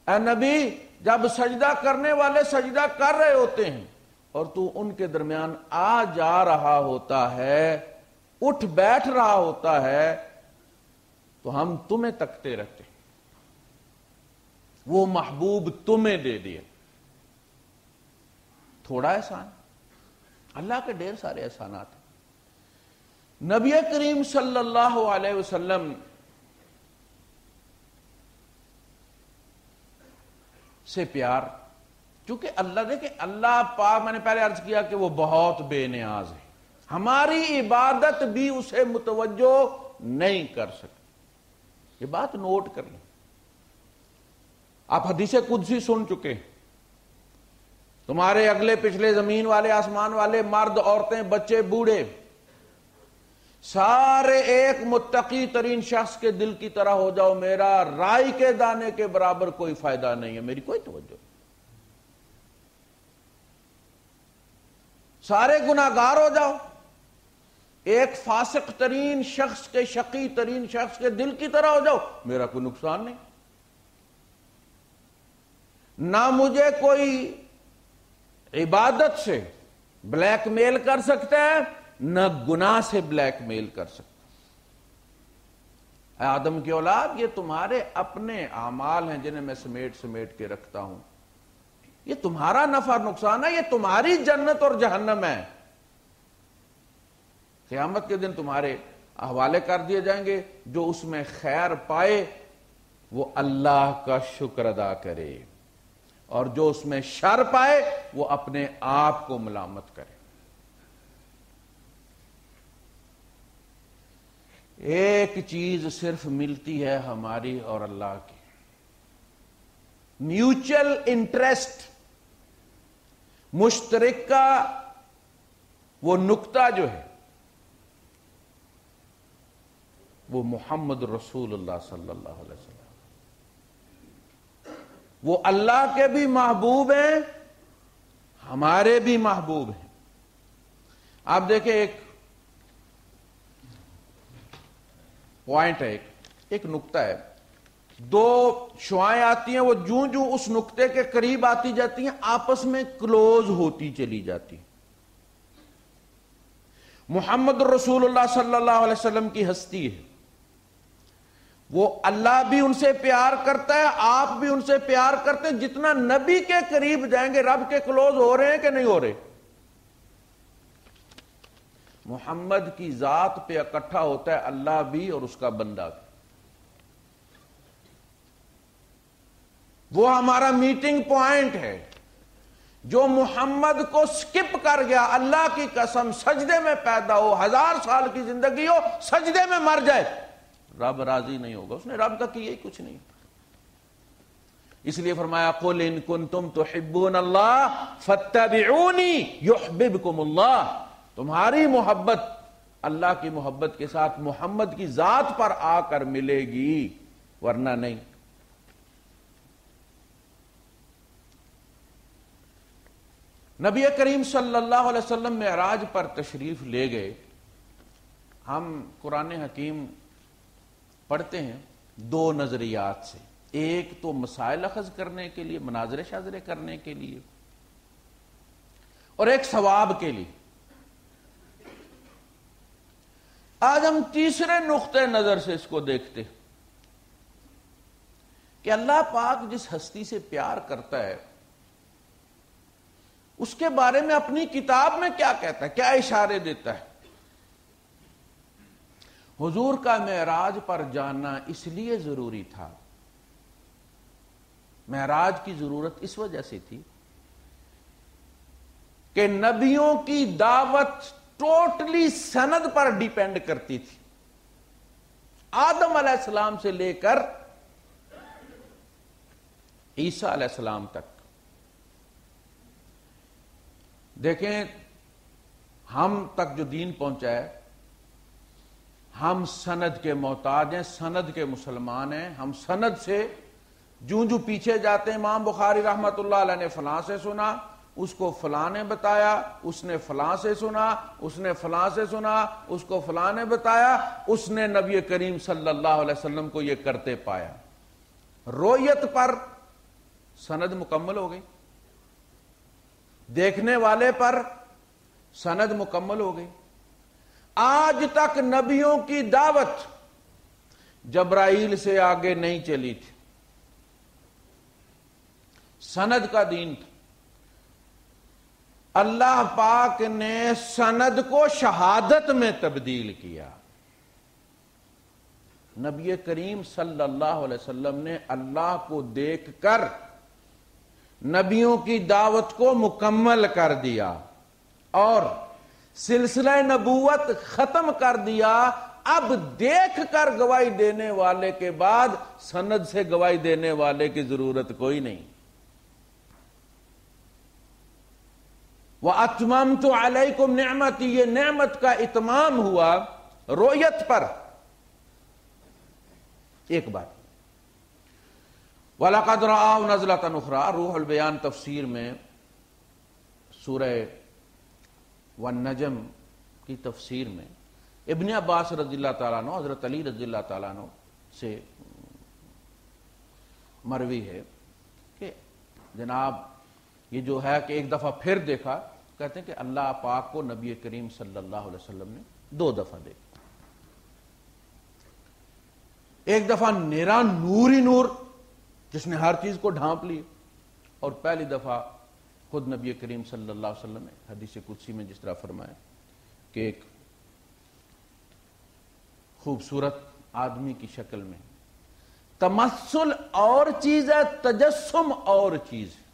اے نبی جب سجدہ کرنے والے سجدہ کر رہے ہوتے ہیں اور تو ان کے درمیان آ جا رہا ہوتا ہے، اٹھ بیٹھ رہا ہوتا ہے، تو ہم تمہیں تکتے رہتے ہیں۔ وہ محبوب تمہیں دے دیا۔ تھوڑا احسان؟ اللہ کے ڈھیر سارے احسانات ہیں۔ نبی کریم صلی اللہ علیہ وسلم سے پیار، چونکہ اللہ دیکھیں، اللہ پاک، میں نے پہلے عرض کیا کہ وہ بہت بے نیاز ہے، ہماری عبادت بھی اسے متوجہ نہیں کر سکتی۔ یہ بات نوٹ کر لیں۔ آپ حدیث قدسی سن چکے، تمہارے اگلے پچھلے زمین والے آسمان والے، مرد عورتیں بچے بوڑھے، سارے ایک متقی ترین شخص کے دل کی طرح ہو جاؤ، میرا رائی کے دانے کے برابر کوئی فائدہ نہیں ہے، میری کوئی توجہ نہیں۔ سارے گناہگار ہو جاؤ، ایک فاسق ترین شخص کے، شقی ترین شخص کے دل کی طرح ہو جاؤ، میرا کوئی نقصان نہیں۔ نہ مجھے کوئی عبادت سے بلیک میل کر سکتا ہے، نہ گناہ سے بلیک میل کر سکتا۔ اے آدم کی اولاد، یہ تمہارے اپنے اعمال ہیں جنہیں میں سمیٹ سمیٹ کے رکھتا ہوں، یہ تمہارا نفع نقصان ہے، یہ تمہاری جنت اور جہنم ہے۔ قیامت کے دن تمہارے حوالے کر دیے جائیں گے، جو اس میں خیر پائے وہ اللہ کا شکر ادا کرے، اور جو اس میں شر پائے وہ اپنے آپ کو ملامت کرے۔ ایک چیز صرف ملتی ہے ہماری اور اللہ کی، میوچل انٹرسٹ، مشترکہ وہ نقطہ جو ہے وہ محمد رسول اللہ صلی اللہ علیہ وسلم، وہ اللہ کے بھی محبوب ہیں، ہمارے بھی محبوب ہیں۔ آپ دیکھیں ایک پوائنٹ ہے، ایک نقطہ ہے، دو شعائیں آتی ہیں، وہ جوں جوں اس نقطے کے قریب آتی جاتی ہیں آپس میں کلوز ہوتی چلی جاتی ہیں۔ محمد رسول اللہ صلی اللہ علیہ وسلم کی ہستی ہے، وہ اللہ بھی ان سے پیار کرتا ہے، آپ بھی ان سے پیار کرتے ہیں۔ جتنا نبی کے قریب جائیں گے رب کے کلوز ہو رہے ہیں کہ نہیں ہو رہے؟ محمد کی ذات پہ اکٹھا ہوتا ہے اللہ بھی اور اس کا بندہ بھی۔ وہ ہمارا میٹنگ پوائنٹ ہے۔ جو محمد کو سکپ کر گیا، اللہ کی قسم سجدے میں پیدا ہو، 1000 سال کی زندگی ہو، سجدے میں مر جائے، رب راضی نہیں ہوگا، اس نے رب کا کیا ہی کچھ نہیں۔ اس لیے فرمایا قل ان کنتم تحبون اللہ فاتبعونی یحببکم اللہ، تمہاری محبت اللہ کی محبت کے ساتھ محمد کی ذات پر آ کر ملے گی، ورنہ نہیں۔ نبی کریم صلی اللہ علیہ وسلم معراج پر تشریف لے گئے۔ ہم قرآن حکیم پڑھتے ہیں دو نظریات سے، ایک تو مسائل اخذ کرنے کے لیے، مناظرے شاظرے کرنے کے لیے، اور ایک ثواب کے لیے۔ آج ہم تیسرے نقطۂ نظر سے اس کو دیکھتے ہیں کہ اللہ پاک جس ہستی سے پیار کرتا ہے اس کے بارے میں اپنی کتاب میں کیا کہتا ہے، کیا اشارے دیتا ہے۔ حضور کا معراج پر جانا اس لیے ضروری تھا، معراج کی ضرورت اس وجہ سے تھی کہ نبیوں کی دعوت ٹوٹلی سند پر ڈیپینڈ کرتی تھی، آدم علیہ السلام سے لے کر عیسیٰ علیہ السلام تک۔ دیکھیں ہم تک جو دین پہنچا ہے، ہم سند کے محتاج ہیں، سند کے مسلمان ہیں۔ ہم سند سے جوں جوں پیچھے جاتے ہیں، امام بخاری رحمت اللہ علیہ نے فلاں سے سنا، اس کو فلاں نے بتایا، اس نے فلاں سے سنا، اس نے فلاں سے سنا، اس کو فلاں نے بتایا، اس نے نبی کریم صلی اللہ علیہ وسلم کو یہ کرتے پایا۔ رویت پر سند مکمل ہو گئی، دیکھنے والے پر سند مکمل ہو گئی۔ آج تک نبیوں کی دعوت جبرائیل سے آگے نہیں چلی تھی، سند کا دین تھا۔ اللہ پاک نے سند کو شہادت میں تبدیل کیا۔ نبی کریم صلی اللہ علیہ وسلم نے اللہ کو دیکھ کر نبیوں کی دعوت کو مکمل کر دیا اور سلسلہ نبوت ختم کر دیا۔ اب دیکھ کر گواہی دینے والے کے بعد سند سے گواہی دینے والے کی ضرورت کوئی نہیں۔ وَأَتْمَمْتُ عَلَيْكُمْ نِعْمَتِي، یہ نعمت کا اتمام ہوا رویت پر۔ ایک بات، وَلَقَدْ رَآهُ نَزْلَةً أُخْرَىٰ، روح البیان تفسیر میں سورہ والنجم کی تفسیر میں ابن عباس رضی اللہ تعالیٰ عنہ، حضرت علی رضی اللہ تعالیٰ عنہ سے مروی ہے کہ جناب یہ جو ہے کہ ایک دفعہ پھر دیکھا، کہتے ہیں کہ اللہ پاک کو نبی کریم صلی اللہ علیہ وسلم نے 2 دفعہ دیکھا۔ ایک دفعہ نیرا نور ہی نور جس نے ہر چیز کو ڈھانپ لی، اور پہلی دفعہ خود نبی کریم صلی اللہ علیہ وسلم نے حدیث قدسی میں جس طرح فرمایا کہ ایک خوبصورت آدمی کی شکل میں، تمثل اور چیز ہے، تجسم اور چیز ہے۔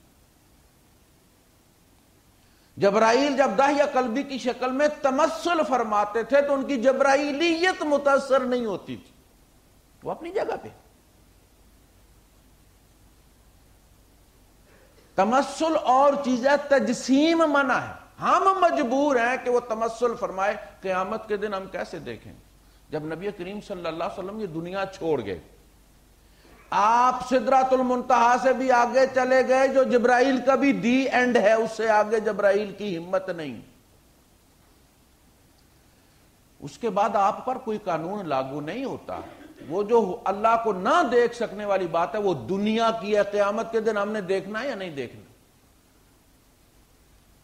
جبرائیل جب داہیہ قلبی کی شکل میں تمثل فرماتے تھے تو ان کی جبرائیلیت متاثر نہیں ہوتی تھی، وہ اپنی جگہ پہ۔ تمثل اور چیز ہے، تجسیم منع ہے، ہم مجبور ہیں کہ وہ تمثل فرمائے۔ قیامت کے دن ہم کیسے دیکھیں؟ جب نبی کریم صلی اللہ علیہ وسلم یہ دنیا چھوڑ گئے، آپ سدرۃ المنتہا سے بھی آگے چلے گئے، جو جبرائیل کا بھی دی اینڈ ہے، اس سے آگے جبرائیل کی ہمت نہیں۔ اس کے بعد آپ پر کوئی قانون لاگو نہیں ہوتا۔ وہ جو اللہ کو نہ دیکھ سکنے والی بات ہے وہ دنیا کی ہے، قیامت کے دن ہم نے دیکھنا ہے یا نہیں دیکھنا؟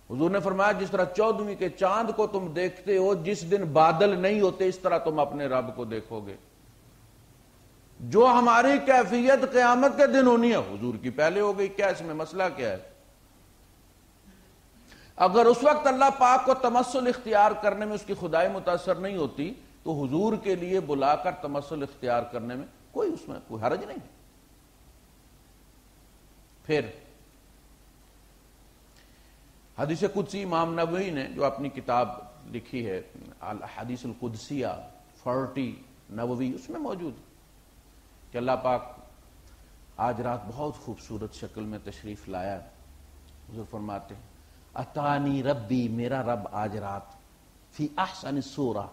حضور نے فرمایا جس طرح 14ویں کے چاند کو تم دیکھتے ہو جس دن بادل نہیں ہوتے، اس طرح تم اپنے رب کو دیکھو گے۔ جو ہماری کیفیت قیامت کے دن ہونی ہے حضور کی پہلے ہو گئی، کیا اس میں مسئلہ کیا ہے؟ اگر اس وقت اللہ پاک کو تمثل اختیار کرنے میں اس کی خدائی متاثر نہیں ہوتی تو حضور کے لیے بلا کر تمثل اختیار کرنے میں اس میں کوئی حرج نہیں۔ پھر حدیث قدسی امام نووی نے جو اپنی کتاب لکھی ہے الحدیث القدسیہ 40 نووی، اس میں موجود کہ اللہ پاک آج رات بہت خوبصورت شکل میں تشریف لایا۔ حضور فرماتے ہیں اتانی ربی، میرا رب آج رات فی احسن صورہ،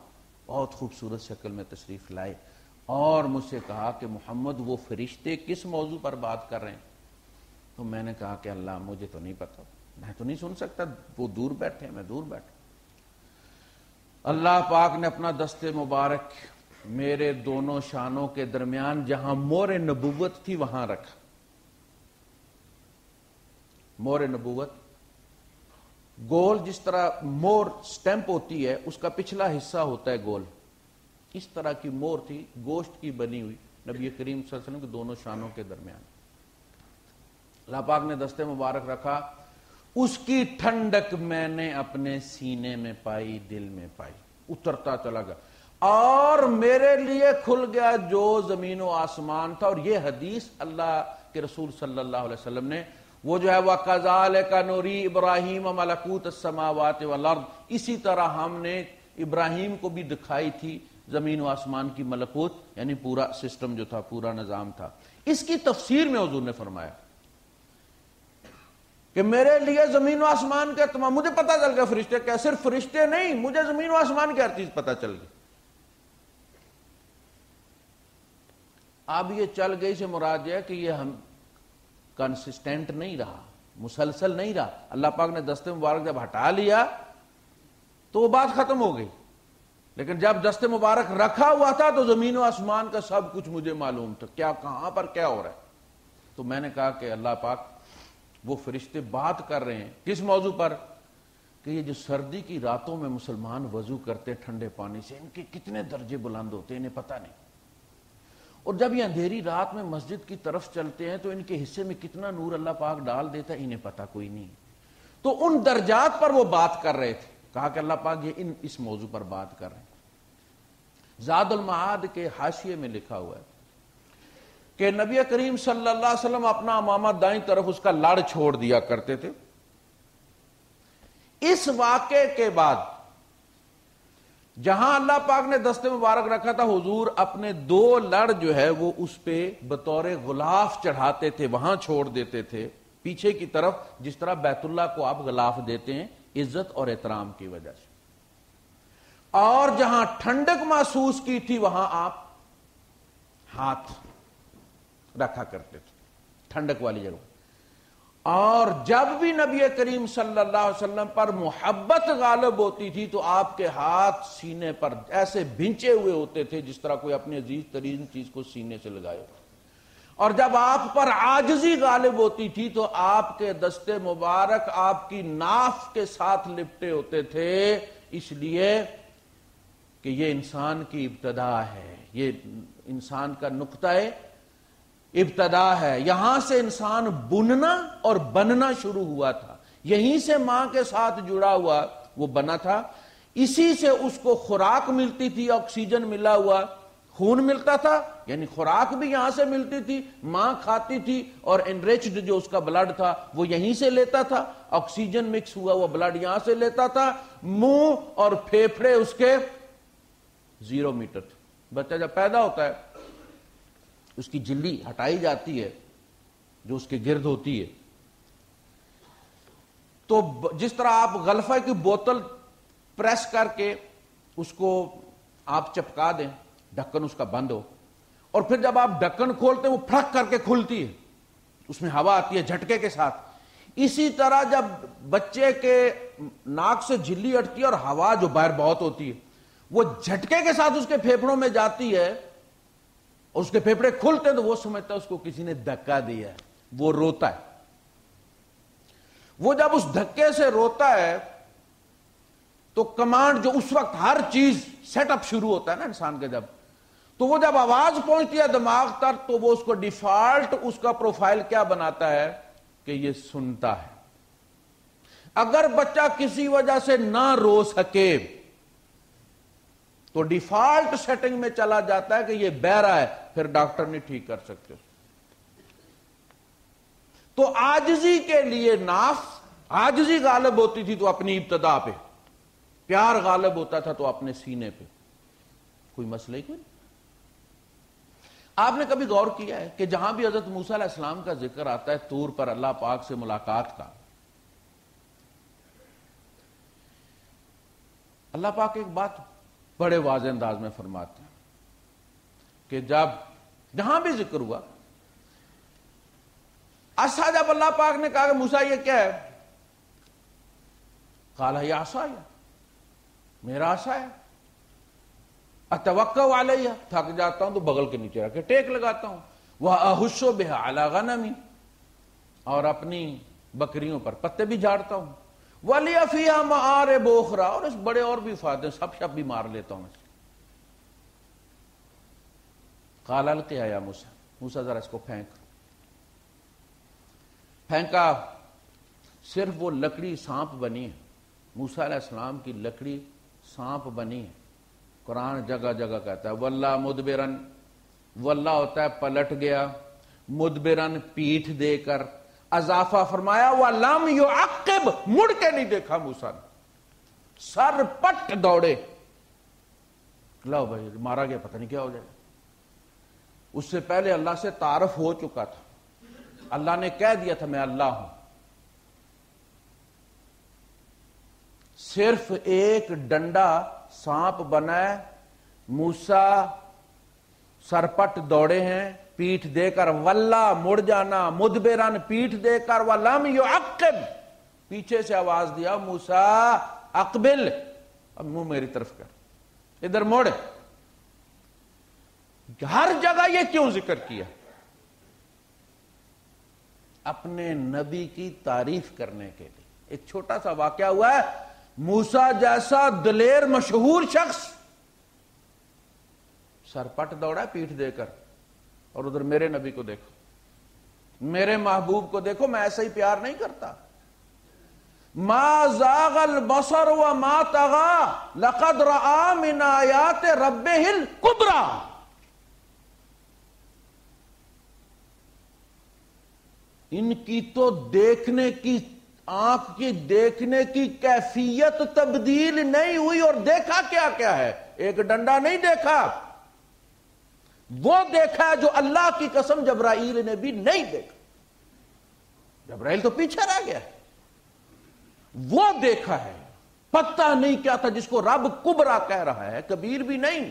بہت خوبصورت شکل میں تشریف لائے، اور مجھ سے کہا کہ محمد وہ فرشتے کس موضوع پر بات کر رہے ہیں؟ تو میں نے کہا کہ اللہ مجھے تو نہیں پتا، میں تو نہیں سن سکتا، وہ دور بیٹھے، میں دور بیٹھا۔ اللہ پاک نے اپنا دست مبارک میرے دونوں شانوں کے درمیان جہاں مور نبوت تھی وہاں رکھا۔ مور نبوت گول، جس طرح مور سٹیمپ ہوتی ہے اس کا پچھلا حصہ ہوتا ہے گول، اس طرح کی مور تھی گوشت کی بنی ہوئی نبی کریم صلی اللہ علیہ وسلم کے دونوں شانوں کے درمیان۔ اللہ پاک نے دست مبارک رکھا، اس کی ٹھنڈک میں نے اپنے سینے میں پائی، دل میں پائی، اترتا چلا گیا، اور میرے لیے کھل گیا جو زمین و آسمان تھا۔ اور یہ حدیث اللہ کے رسول صلی اللہ علیہ وسلم نے، وہ جو ہے وَكَذَلِكَ نُرِي إِبْرَاهِيمَ مَلَكُوتَ السَّمَاوَاتِ وَالْأَرْضِ، اسی طرح ہم نے ابراہیم کو بھی دکھائی تھی زمین و آسمان کی ملکوت، یعنی پورا سسٹم جو تھا، پورا نظام تھا۔ اس کی تفسیر میں حضور نے فرمایا کہ میرے لیے زمین و آسمان کا تمام، مجھے پتا چل گیا فرشتے کیا، صرف فرشتے نہیں، مجھے زمین و آسمان کی ہر چیز پتا چل گئی۔ اب یہ چل گئی سے مراد ہے کہ یہ ہم کنسسٹنٹ نہیں رہا، مسلسل نہیں رہا۔ اللہ پاک نے دست مبارک جب ہٹا لیا تو وہ بات ختم ہو گئی، لیکن جب دست مبارک رکھا ہوا تھا تو زمین و آسمان کا سب کچھ مجھے معلوم تھا، کیا کہاں پر کیا ہو رہا ہے۔ تو میں نے کہا کہ اللہ پاک وہ فرشتے بات کر رہے ہیں کس موضوع پر، کہ یہ جو سردی کی راتوں میں مسلمان وضو کرتے ٹھنڈے پانی سے، ان کے کتنے درجے بلند ہوتے ہیں انہیں پتہ نہیں، اور جب یہ اندھیری رات میں مسجد کی طرف چلتے ہیں تو ان کے حصے میں کتنا نور اللہ پاک ڈال دیتا ہے، انہیں پتہ کوئی نہیں۔ تو ان درجات پر وہ بات کر رہے تھے، کہا کہ اللہ پاک یہ اس موضوع پر بات کر رہے ہیں۔ زاد المعاد کے حاشیے میں لکھا ہوا ہے کہ نبی کریم صلی اللہ علیہ وسلم اپنا امامہ دائیں طرف اس کا لڑ چھوڑ دیا کرتے تھے۔ اس واقعے کے بعد جہاں اللہ پاک نے دست مبارک رکھا تھا، حضور اپنے 2 لڑ جو ہے وہ اس پہ بطور غلاف چڑھاتے تھے، وہاں چھوڑ دیتے تھے پیچھے کی طرف، جس طرح بیت اللہ کو آپ غلاف دیتے ہیں عزت اور احترام کی وجہ سے۔ اور جہاں ٹھنڈک محسوس کی تھی وہاں آپ ہاتھ رکھا کرتے تھے ٹھنڈک والی جگہ۔ اور جب بھی نبی کریم صلی اللہ علیہ وسلم پر محبت غالب ہوتی تھی تو آپ کے ہاتھ سینے پر ایسے بھنچے ہوئے ہوتے تھے جس طرح کوئی اپنی عزیز ترین چیز کو سینے سے لگائے۔ اور جب آپ پر عاجزی غالب ہوتی تھی تو آپ کے دست مبارک آپ کی ناف کے ساتھ لپٹے ہوتے تھے، اس لیے کہ یہ انسان کی ابتدا ہے، یہ انسان کا نقطہ ابتدا ہے، یہاں سے انسان بننا اور بننا شروع ہوا تھا، یہیں سے ماں کے ساتھ جڑا ہوا وہ بنا تھا، اسی سے اس کو خوراک ملتی تھی، آکسیجن ملا ہوا خون ملتا تھا، یعنی خوراک بھی یہاں سے ملتی تھی، ماں کھاتی تھی، اور انریچڈ جو اس کا بلڈ تھا وہ یہیں سے لیتا تھا، آکسیجن مکس ہوا وہ بلڈ یہاں سے لیتا تھا، منہ اور پھیپھڑے اس کے 0 میٹر تھے۔ بچہ جب پیدا ہوتا ہے اس کی جھلی ہٹائی جاتی ہے جو اس کے گرد ہوتی ہے، تو جس طرح آپ غلفہ کی بوتل پریس کر کے اس کو آپ چپکا دیں، ڈھکن اس کا بند ہو، اور پھر جب آپ ڈھکن کھولتے ہیں وہ پھڑک کر کے کھلتی ہے، اس میں ہوا آتی ہے جھٹکے کے ساتھ، اسی طرح جب بچے کے ناک سے جھلی ہٹتی ہے اور ہوا جو باہر بہت ہوتی ہے وہ جھٹکے کے ساتھ اس کے پھیپھڑوں میں جاتی ہے اور اس کے پھیپھڑے کھلتے ہیں تو وہ سمجھتا ہے اس کو کسی نے دھکا دیا ہے، وہ روتا ہے۔ وہ جب اس دھکے سے روتا ہے تو کمانڈ جو اس وقت ہر چیز سیٹ اپ شروع ہوتا ہے نا انسان کے، تو وہ جب آواز پہنچتی ہے دماغ تک تو وہ اس کو ڈیفالٹ اس کا پروفائل کیا بناتا ہے کہ یہ سنتا ہے۔ اگر بچہ کسی وجہ سے نہ رو سکے تو ڈیفالٹ سیٹنگ میں چلا جاتا ہے کہ یہ بہرا ہے، پھر ڈاکٹر نہیں ٹھیک کر سکتے۔ تو عاجزی کے لیے عاجزی غالب ہوتی تھی تو اپنی ابتدا پہ، پیار غالب ہوتا تھا تو اپنے سینے پہ، کوئی مسئلہ ہی کوئی۔ آپ نے کبھی غور کیا ہے کہ جہاں بھی حضرت موسیٰ علیہ السلام کا ذکر آتا ہے طور پر اللہ پاک سے ملاقات کا، اللہ پاک ایک بات بڑے واضح انداز میں فرماتے ہیں کہ جہاں بھی ذکر ہوا، عصا جب اللہ پاک نے کہا کہ موسیٰ یہ کیا ہے، قال یا عصای، میرا عصا ہے، اتوکل علیہ، تھک جاتا ہوں تو بغل کے نیچے رکھ کے ٹیک لگاتا ہوں، واحش بها علی غنمی، اور اپنی بکریوں پر پتے بھی جھاڑتا ہوں، ولی فیہا مآرب اخری، اور اس بڑے اور بھی فائدے، سب بھی مار لیتا ہوں۔ قال القیہ یا موسیٰ، موسیٰ ذرا اس کو پھینکا، صرف وہ لکڑی سانپ بنی ہے، موسیٰ علیہ السلام کی لکڑی سانپ بنی ہے۔ قرآن جگہ جگہ کہتا ہے واللہ مدبرن، واللہ ہوتا ہے پلٹ گیا، مدبرن پیٹھ دے کر، اضافہ فرمایا وَلَمْ يُعَقِّبْ، مڑ کے نہیں دیکھا موسیٰ نے، سر پٹ دوڑے، لو بھائی مارا گیا پتہ نہیں کیا ہو جائے گا۔ اس سے پہلے اللہ سے تعارف ہو چکا تھا، اللہ نے کہہ دیا تھا میں اللہ ہوں۔ صرف ایک ڈنڈا سانپ بنا ہے، موسیٰ سرپٹ دوڑے ہیں، پیٹھ دے کر، واللہ مڑ جانا، مدبرن پیٹھ دے کر، ولم یعقب پیچھے سے آواز دیا موسیٰ اقبل، اب منہ میری طرف کر، ادھر موڑ۔ ہر جگہ یہ کیوں ذکر کیا؟ اپنے نبی کی تعریف کرنے کے لیے۔ ایک چھوٹا سا واقعہ ہوا ہے، موسیٰ جیسا دلیر مشہور شخص سرپٹ دوڑا پیٹھ دے کر، اور ادھر میرے نبی کو دیکھو، میرے محبوب کو دیکھو، میں ایسا ہی پیار نہیں کرتا۔ ما زاغ البصر وما طغى لقد رأى من آیات ربہ الکبریٰ۔ ان کی تو دیکھنے کی آنکھ کی دیکھنے کی کیفیت تبدیل نہیں ہوئی، اور دیکھا کیا کیا ہے؟ ایک ڈنڈا نہیں دیکھا، وہ دیکھا ہے جو اللہ کی قسم جبرائیل نے بھی نہیں دیکھا۔ جبرائیل تو پیچھے رہ گیا، وہ دیکھا ہے، پتہ نہیں کیا تھا جس کو رب کبریٰ کہہ رہا ہے، کبیر بھی نہیں۔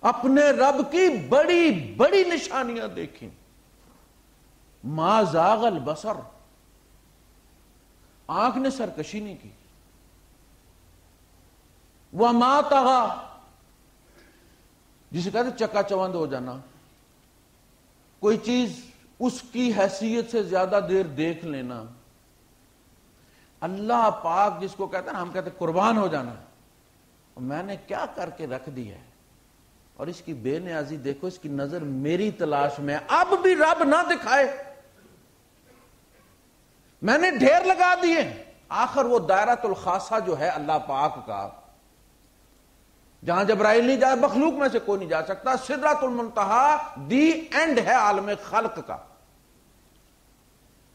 اپنے رب کی بڑی بڑی نشانیاں دیکھیں۔ ما زاغ البصر، آنکھ نے سرکشی نہیں کی، وما طغى، جسے کہتے چکا چوند ہو جانا، کوئی چیز اس کی حیثیت سے زیادہ دیر دیکھ لینا۔ اللہ پاک جس کو کہتے ہیں نا، ہم کہتے ہیں قربان ہو جانا، میں نے کیا کر کے رکھ دی ہے، اور اس کی بے نیازی دیکھو، اس کی نظر میری تلاش میں، اب بھی رب نہ دکھائے، میں نے ڈھیر لگا دیے۔ آخر وہ دائرۃ الخاصہ جو ہے اللہ پاک کا، جہاں جبرائیل نہیں جا، مخلوق میں سے کوئی نہیں جا سکتا. سدرۃ المنتہا دی اینڈ ہے عالم خلق کا.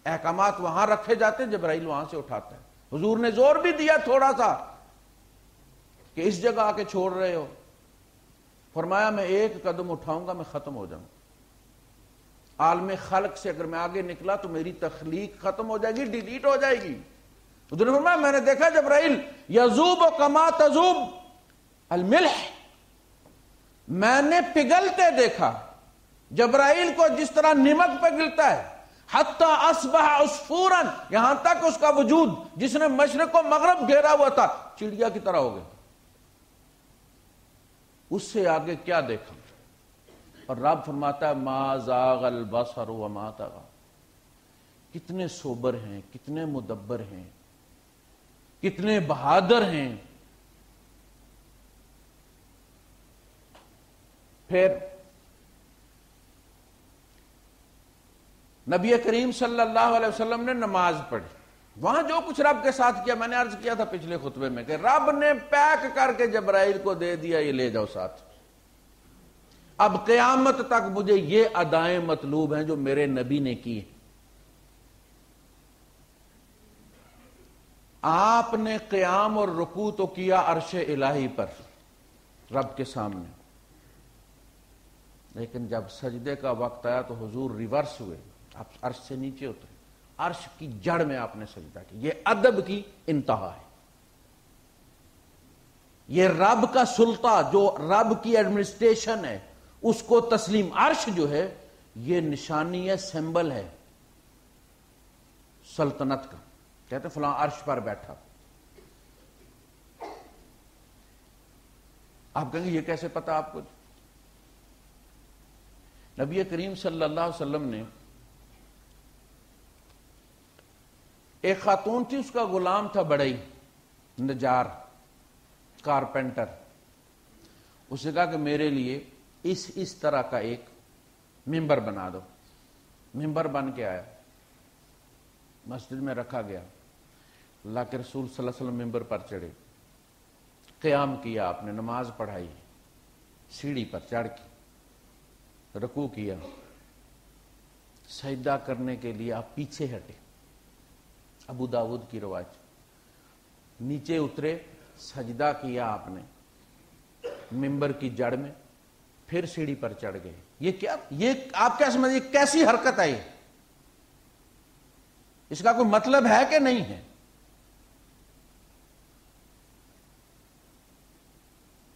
احکامات وہاں رکھے جاتے ہیں، جبرائیل وہاں سے اٹھاتا ہے. حضور نے زور بھی دیا تھوڑا سا کہ اس جگہ آ کے چھوڑ رہے ہو. فرمایا میں ایک قدم اٹھاؤں گا میں ختم ہو جاؤں. عالم خلق سے اگر میں آگے نکلا تو میری تخلیق ختم ہو جائے گی، ڈیلیٹ ہو جائے گی. حضور نے فرمایا میں نے دیکھا جبرائیل یذوب کما تذوب الملح، میں نے پگھلتے دیکھا جبرائیل کو جس طرح نمک پگھلتا ہے. حتی اصبح عصفورا، یہاں تک اس کا وجود جس نے مشرق و مغرب گھیرا ہوا تھا چڑیا کی طرح ہو گیا. اس سے آگے کیا دیکھا؟ اور رب فرماتا ہے ما زاغ البصر وما طغى. کتنے سوبر ہیں، کتنے مدبر ہیں، کتنے بہادر ہیں. پھر نبی کریم صلی اللہ علیہ وسلم نے نماز پڑھی. وہاں جو کچھ رب کے ساتھ کیا میں نے عرض کیا تھا پچھلے خطبے میں کہ رب نے پیک کر کے جبرائیل کو دے دیا، یہ لے جاؤ ساتھ. اب قیامت تک مجھے یہ ادائیں مطلوب ہیں جو میرے نبی نے کی. آپ نے قیام اور رکوع تو کیا عرش الہی پر رب کے سامنے، لیکن جب سجدے کا وقت آیا تو حضور ریورس ہوئے، آپ عرش سے نیچے اترے، عرش کی جڑ میں آپ نے سجدہ کیا. یہ ادب کی انتہا ہے. یہ رب کا سلطہ، جو رب کی ایڈمنسٹریشن ہے اس کو تسلیم. عرش جو ہے یہ نشانی ہے، سمبل ہے سلطنت کا. کہتے فلاں عرش پر بیٹھا. آپ کہیں گے یہ کیسے پتا آپ کو؟ نبی کریم صلی اللہ علیہ وسلم نے، ایک خاتون تھی، اس کا غلام تھا بڑئی، نجار، کارپینٹر. اس نے کہا کہ میرے لیے اس طرح کا ایک ممبر بنا دو. ممبر بن کے آیا، مسجد میں رکھا گیا. اللہ کے رسول صلی اللہ علیہ وسلم ممبر پر چڑھے، قیام کیا، آپ نے نماز پڑھائی، سیڑھی پر چڑھ کے رکوع کیا، سجدہ کرنے کے لیے آپ پیچھے ہٹے. ابو داؤد کی روایت. نیچے اترے، سجدہ کیا آپ نے ممبر کی جڑ میں، پھر سیڑھی پر چڑھ گئے. یہ کیا؟ یہ آپ کیا سمجھیں کیسی حرکت ہے؟ اس کا کوئی مطلب ہے کہ نہیں ہے؟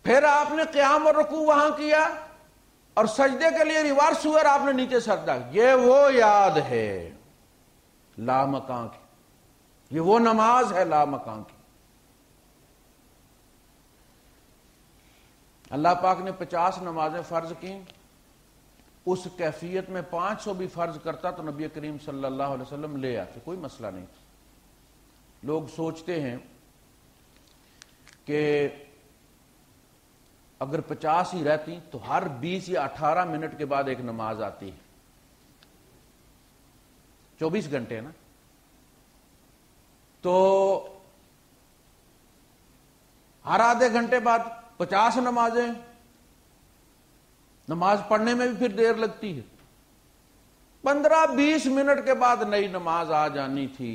پھر آپ نے قیام اور رکوع وہاں کیا اور سجدے کے لیے ریورس ہوئے اور آپ نے نیچے سجدہ. یہ وہ یاد ہے لامکان کی، یہ وہ نماز ہے لامکان کی. اللہ پاک نے 50 نمازیں فرض کی. اس کیفیت میں 500 بھی فرض کرتا تو نبی کریم صلی اللہ علیہ وسلم لے آتے، کوئی مسئلہ نہیں. لوگ سوچتے ہیں کہ اگر 50 ہی رہتی تو ہر 20 یا 18 منٹ کے بعد ایک نماز آتی ہے. 24 گھنٹے نا، تو ہر آدھے گھنٹے بعد 50 نمازیں. نماز پڑھنے میں بھی پھر دیر لگتی ہے. 15-20 منٹ کے بعد نئی نماز آ جانی تھی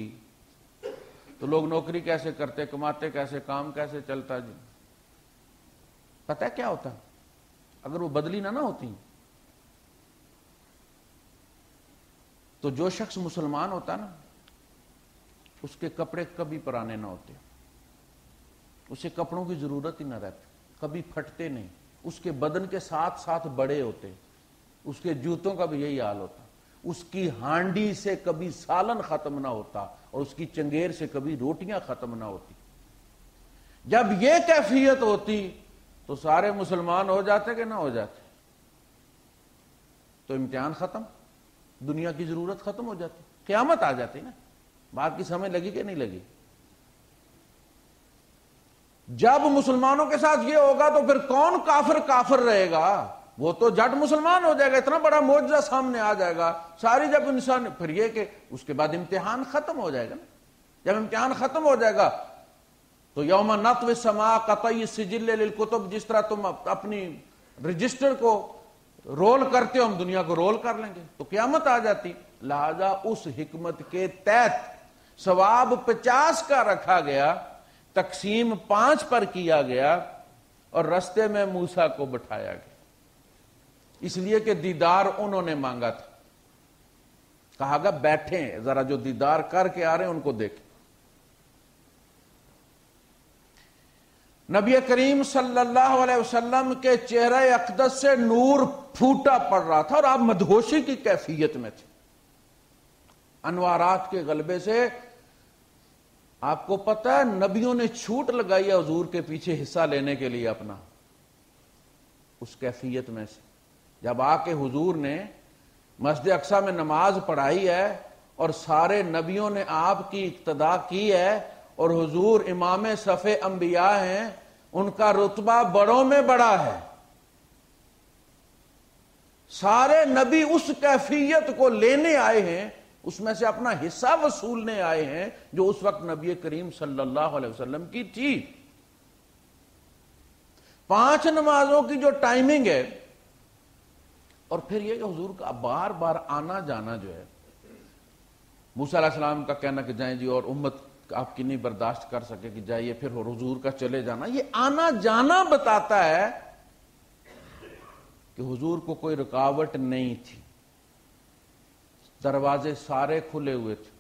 تو لوگ نوکری کیسے کرتے، کماتے کیسے، کام کیسے چلتا؟ جی پتہ کیا ہوتا اگر وہ بدلی نہ ہوتی تو جو شخص مسلمان ہوتا نا اس کے کپڑے کبھی پرانے نہ ہوتے، اسے کپڑوں کی ضرورت ہی نہ رہتی، کبھی پھٹتے نہیں، اس کے بدن کے ساتھ ساتھ بڑے ہوتے. اس کے جوتوں کا بھی یہی حال ہوتا. اس کی ہانڈی سے کبھی سالن ختم نہ ہوتا اور اس کی چنگیر سے کبھی روٹیاں ختم نہ ہوتی. جب یہ کیفیت ہوتی تو سارے مسلمان ہو جاتے کہ نہ ہو جاتے؟ تو امتحان ختم، دنیا کی ضرورت ختم ہو جاتی، قیامت آ جاتی نا. بات کی سمجھ لگی کہ نہیں لگی؟ جب مسلمانوں کے ساتھ یہ ہوگا تو پھر کون کافر رہے گا؟ وہ تو جٹ مسلمان ہو جائے گا. اتنا بڑا معجزہ سامنے آ جائے گا ساری. جب انسان پھر یہ کہ اس کے بعد امتحان ختم ہو جائے گا نا. جب امتحان ختم ہو جائے گا تو یوم نطوی السماء کطی السجل للکتب، جس طرح تم اپنی رجسٹر کو رول کرتے ہو، ہم دنیا کو رول کر لیں گے، تو قیامت آ جاتی۔ لہذا اس حکمت کے تحت ثواب 50 کا رکھا گیا، تقسیم 5 پر کیا گیا، اور رستے میں موسیٰ کو بٹھایا گیا، اس لیے کہ دیدار انہوں نے مانگا تھا۔ کہا گا بیٹھیں ذرا، جو دیدار کر کے آ رہے ہیں ان کو دیکھیں۔ نبی کریم صلی اللہ علیہ وسلم کے چہرہ اقدس سے نور پھوٹا پڑ رہا تھا، اور آپ مدہوشی کی کیفیت میں تھے انوارات کے غلبے سے۔ آپ کو پتہ ہے نبیوں نے چھوٹ لگائی ہے حضور کے پیچھے حصہ لینے کے لیے اپنا، اس کیفیت میں سے جب آ کے حضور نے مسجد اقصی میں نماز پڑھائی ہے اور سارے نبیوں نے آپ کی اقتدا کی ہے، اور حضور امام صف انبیاء ہیں، ان کا رتبہ بڑوں میں بڑا ہے، سارے نبی اس کیفیت کو لینے آئے ہیں، اس میں سے اپنا حصہ وصولنے آئے ہیں جو اس وقت نبی کریم صلی اللہ علیہ وسلم کی تھی۔ 5 نمازوں کی جو ٹائمنگ ہے، اور پھر یہ کہ حضور کا بار بار آنا جانا جو ہے، موسیٰ علیہ السلام کا کہنا کہ جائیں جی، اور امت آپ کی نہیں برداشت کر سکے کہ جائیے، پھر حضور کا چلے جانا، یہ آنا جانا بتاتا ہے کہ حضور کو کوئی رکاوٹ نہیں تھی، دروازے سارے کھلے ہوئے تھے،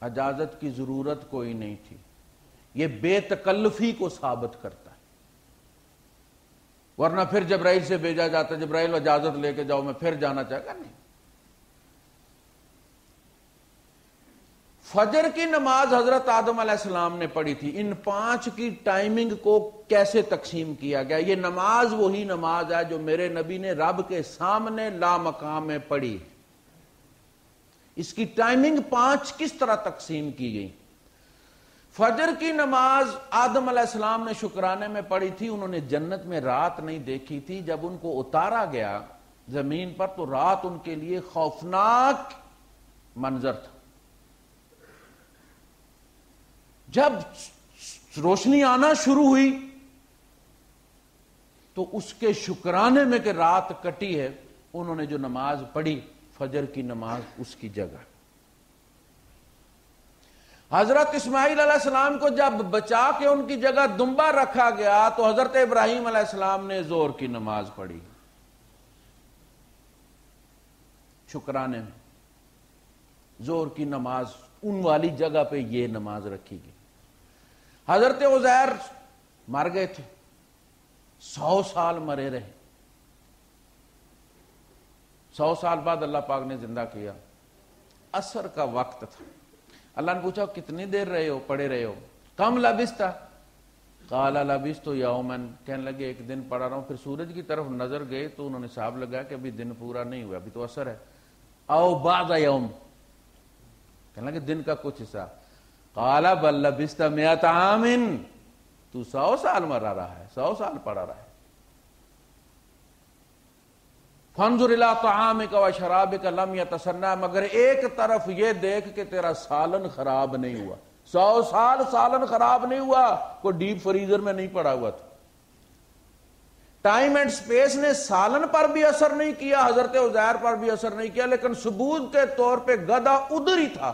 اجازت کی ضرورت کوئی نہیں تھی۔ یہ بے تکلفی کو ثابت کرتا ہے، ورنہ پھر جبرائیل سے بھیجا جاتا، جبرائیل اجازت لے کے جاؤ میں پھر جانا چاہے گا، نہیں۔ فجر کی نماز حضرت آدم علیہ السلام نے پڑھی تھی۔ ان 5 کی ٹائمنگ کو کیسے تقسیم کیا گیا؟ یہ نماز وہی نماز ہے جو میرے نبی نے رب کے سامنے لامقام میں پڑھی، اس کی ٹائمنگ 5 کس طرح تقسیم کی گئی؟ فجر کی نماز آدم علیہ السلام نے شکرانے میں پڑھی تھی، انہوں نے جنت میں رات نہیں دیکھی تھی، جب ان کو اتارا گیا زمین پر تو رات ان کے لیے خوفناک منظر تھا۔ جب روشنی آنا شروع ہوئی تو اس کے شکرانے میں کہ رات کٹی ہے، انہوں نے جو نماز پڑھی فجر کی نماز اس کی جگہ۔ حضرت اسماعیل علیہ السلام کو جب بچا کے ان کی جگہ دمبا رکھا گیا تو حضرت ابراہیم علیہ السلام نے ظہر کی نماز پڑھی شکرانے میں، ظہر کی نماز ان والی جگہ پہ یہ نماز رکھی گئی۔ حضرت عزیر مر گئے تھے، 100 سال مرے رہے، 100 سال بعد اللہ پاک نے زندہ کیا، عصر کا وقت تھا، اللہ نے پوچھا کتنی دیر رہے ہو، پڑے رہے ہو؟ کم لبثت؟ قال لبثت یوما، کہنے لگے ایک دن پڑا رہا ہوں۔ پھر سورج کی طرف نظر گئے تو انہوں نے حساب لگایا کہ ابھی دن پورا نہیں ہوا، ابھی تو عصر ہے۔ او بعض یوم، کہنے لگے دن کا کچھ حصہ۔ قال بل لبثت 100 عام، تو 100 سال مرا رہا ہے، 100 سال پڑا رہا ہے۔ فانظر الى طعامك وشرابك لم يتسنى، مگر ایک طرف یہ دیکھ کہ تیرا سالن خراب نہیں ہوا، 100 سال سالن خراب نہیں ہوا، کوئی ڈیپ فریزر میں نہیں پڑا ہوا تھا۔ ٹائم اینڈ سپیس نے سالن پر بھی اثر نہیں کیا، حضرت عزیر پر بھی اثر نہیں کیا، لیکن ثبوت کے طور پہ گدھا ادھر ہی تھا۔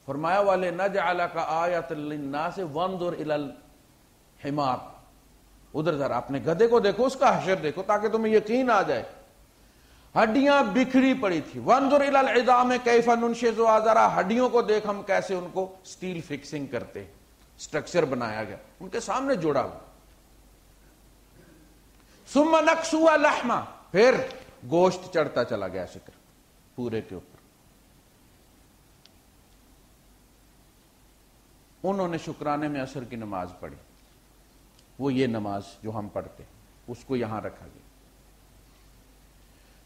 فرمایا وَلِنَجْعَلَكَ آیَةً لِلنَّاسِ وَانظُرْ إِلَى الْحِمَارِ، ادھر ذرا اپنے گدھے کو دیکھو، اس کا حشر دیکھو تاکہ تمہیں یقین آ جائے۔ ہڈیاں بکھری پڑی تھی، وَانظُرْ إِلَى الْعِظَامِ كَيْفَ نُنشِزُهَا، ذرا ہڈیوں کو دیکھ ہم کیسے ان کو سٹیل فکسنگ کرتے، سٹرکچر بنایا گیا ان کے سامنے جوڑا ہوا۔ ثُمَّ نَكْسُوهَا لَحْمًا، پھر گوشت چڑھتا چلا گیا شکر پورے کے اوپر۔ انہوں نے شکرانے میں عصر کی نماز پڑھی، وہ یہ نماز جو ہم پڑھتے اس کو یہاں رکھا گیا۔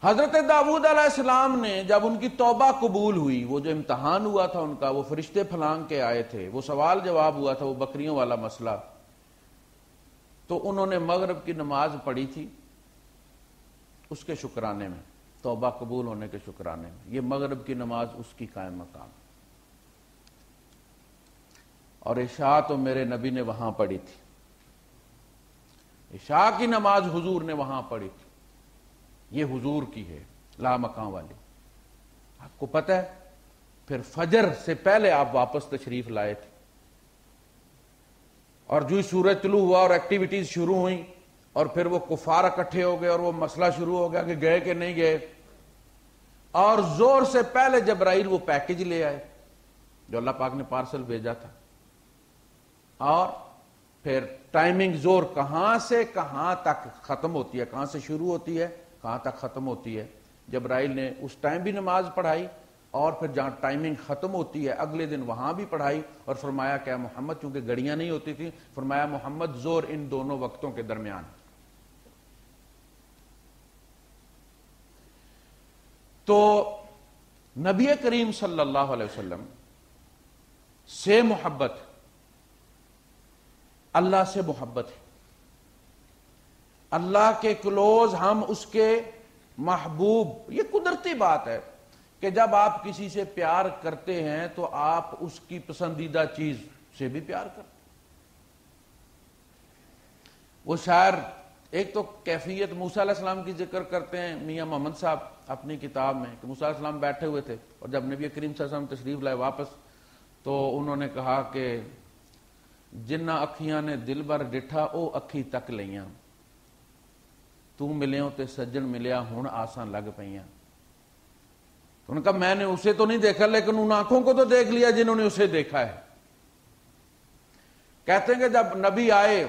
حضرت داؤد علیہ السلام نے جب ان کی توبہ قبول ہوئی، وہ جو امتحان ہوا تھا ان کا، وہ فرشتے پھلانگ کے آئے تھے، وہ سوال جواب ہوا تھا، وہ بکریوں والا مسئلہ، تو انہوں نے مغرب کی نماز پڑھی تھی اس کے شکرانے میں، توبہ قبول ہونے کے شکرانے میں۔ یہ مغرب کی نماز اس کی قائم مقام۔ اور عشاء تو میرے نبی نے وہاں پڑھی تھی، عشاء کی نماز حضور نے وہاں پڑھی تھی، یہ حضور کی ہے لامکاں والی۔ آپ کو پتہ ہے پھر فجر سے پہلے آپ واپس تشریف لائے تھے، اور جو سورج طلوع ہوا اور ایکٹیویٹیز شروع ہوئیں اور پھر وہ کفار اکٹھے ہو گئے اور وہ مسئلہ شروع ہو گیا کہ گئے کہ نہیں گئے، اور زور سے پہلے جبرائیل وہ پیکج لے آئے جو اللہ پاک نے پارسل بھیجا تھا، اور پھر ٹائمنگ زور کہاں سے کہاں تک ختم ہوتی ہے، کہاں سے شروع ہوتی ہے کہاں تک ختم ہوتی ہے۔ جبرائیل نے اس ٹائم بھی نماز پڑھائی، اور پھر جہاں ٹائمنگ ختم ہوتی ہے اگلے دن وہاں بھی پڑھائی، اور فرمایا کہ محمد، چونکہ گھڑیاں نہیں ہوتی تھی، فرمایا محمد زور ان دونوں وقتوں کے درمیان۔ تو نبی کریم صلی اللہ علیہ وسلم سے محبت اللہ سے محبت ہے، اللہ کے کلوز، ہم اس کے محبوب۔ یہ قدرتی بات ہے کہ جب آپ کسی سے پیار کرتے ہیں تو آپ اس کی پسندیدہ چیز سے بھی پیار کرتے ہیں۔ وہ شاعر ایک تو کیفیت موسیٰ علیہ السلام کی ذکر کرتے ہیں میاں محمد صاحب اپنی کتاب میں، کہ موسیٰ علیہ السلام بیٹھے ہوئے تھے اور جب نبی کریم صلی اللہ علیہ وسلم تشریف لائے واپس، تو انہوں نے کہا کہ جنہ اکھیاں نے دل بر ڈٹھا او اکھی تک لیاں، تو ملیوں تے سجن ملیا ہن آساں لگ پئیاں۔ تو انہوں نے کہا میں نے اسے تو نہیں دیکھا لیکن ان آنکھوں کو تو دیکھ لیا جنہوں نے اسے دیکھا ہے۔ کہتے ہیں کہ جب نبی آئے،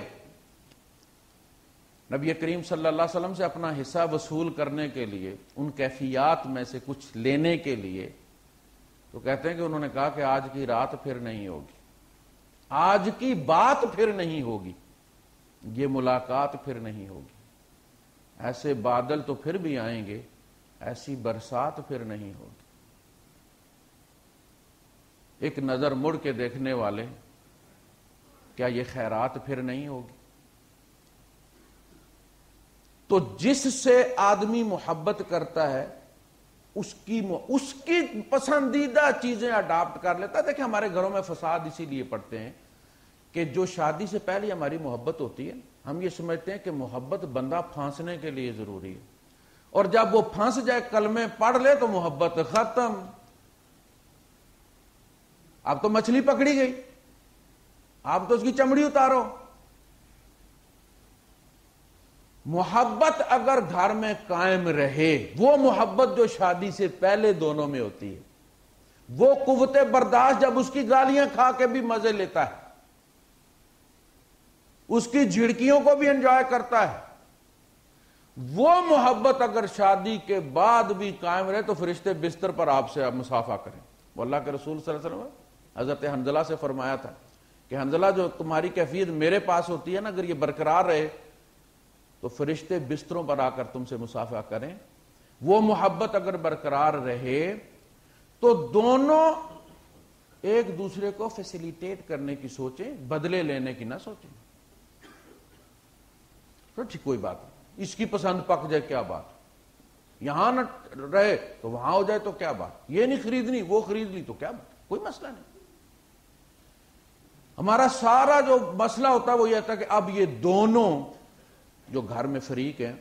نبی کریم صلی اللہ علیہ وسلم سے اپنا حصہ وصول کرنے کے لیے، ان کیفیات میں سے کچھ لینے کے لیے، تو کہتے ہیں کہ انہوں نے کہا کہ آج کی رات پھر نہیں ہوگی، آج کی بات پھر نہیں ہوگی، یہ ملاقات پھر نہیں ہوگی، ایسے بادل تو پھر بھی آئیں گے، ایسی برسات پھر نہیں ہوگی۔ ایک نظر مڑ کے دیکھنے والے، کیا یہ خیرات پھر نہیں ہوگی؟ تو جس سے آدمی محبت کرتا ہے اس کی پسندیدہ چیزیں اڈاپٹ کر لیتا ہے۔ دیکھیں ہمارے گھروں میں فساد اسی لیے پڑتے ہیں کہ جو شادی سے پہلے ہماری محبت ہوتی ہے، ہم یہ سمجھتے ہیں کہ محبت بندہ پھانسنے کے لیے ضروری ہے، اور جب وہ پھنس جائے کلمے پڑھ لے تو محبت ختم، اب تو مچھلی پکڑی گئی، آپ تو اس کی چمڑی اتارو۔ محبت اگر گھر میں قائم رہے، وہ محبت جو شادی سے پہلے دونوں میں ہوتی ہے، وہ قوت برداشت جب اس کی گالیاں کھا کے بھی مزے لیتا ہے، اس کی جھڑکیوں کو بھی انجوائے کرتا ہے، وہ محبت اگر شادی کے بعد بھی قائم رہے تو فرشتے بستر پر آپ سے مصافحہ کریں۔ وہ اللہ کے رسول صلی اللہ علیہ وسلم حضرت حنظلہ سے فرمایا تھا کہ حنظلہ جو تمہاری کیفیت میرے پاس ہوتی ہے نا، اگر یہ برقرار رہے تو فرشتے بستروں پر آ کر تم سے مصافحہ کریں۔ وہ محبت اگر برقرار رہے تو دونوں ایک دوسرے کو فیسیلیٹیٹ کرنے کی سوچیں، بدلے لینے کی نہ سوچیں۔ تو ٹھیک کوئی بات نہیں، اس کی پسند پک جائے کیا بات، یہاں نہ رہے تو وہاں ہو جائے تو کیا بات، یہ نہیں خریدنی وہ خرید لی تو کیا بات، کوئی مسئلہ نہیں۔ ہمارا سارا جو مسئلہ ہوتا ہے وہ یہ تھا کہ اب یہ دونوں جو گھر میں فریق ہیں،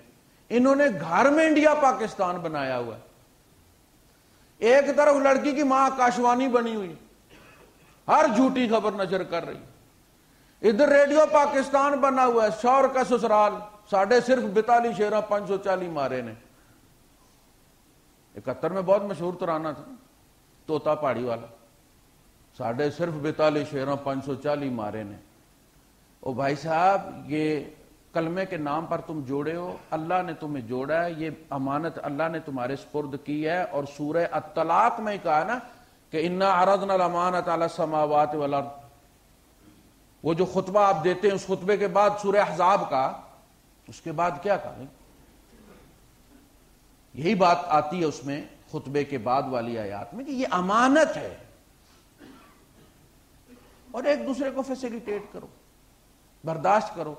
انہوں نے گھر میں انڈیا پاکستان بنایا ہوا ہے۔ ایک طرف لڑکی کی ماں آکاشوانی بنی ہوئی، ہر جھوٹی خبر نشر کر رہی، ادھر ریڈیو پاکستان بنا ہوا ہے، شور کا سسرال، ساڑھے صرف 42 شیراں 540 مارے نے۔ 71 میں بہت مشہور ترانہ تھا طوطا پہاڑی والا، ساڑھے صرف 42 شیراں 540 مارے نے۔ او بھائی صاحب، یہ کلمے کے نام پر تم جوڑے ہو، اللہ نے تمہیں جوڑا ہے، یہ امانت اللہ نے تمہارے سپرد کی ہے، اور سورہ الطلاق میں ہی کہا نا کہ انا عرضنا الامانۃ علی السماوات والارض۔ وہ جو خطبہ آپ دیتے ہیں اس خطبے کے بعد سورہ احزاب کا، اس کے بعد کیا کہا؟ یہی بات آتی ہے اس میں خطبے کے بعد والی آیات میں کہ یہ امانت ہے، اور ایک دوسرے کو فیسیلیٹیٹ کرو، برداشت کرو۔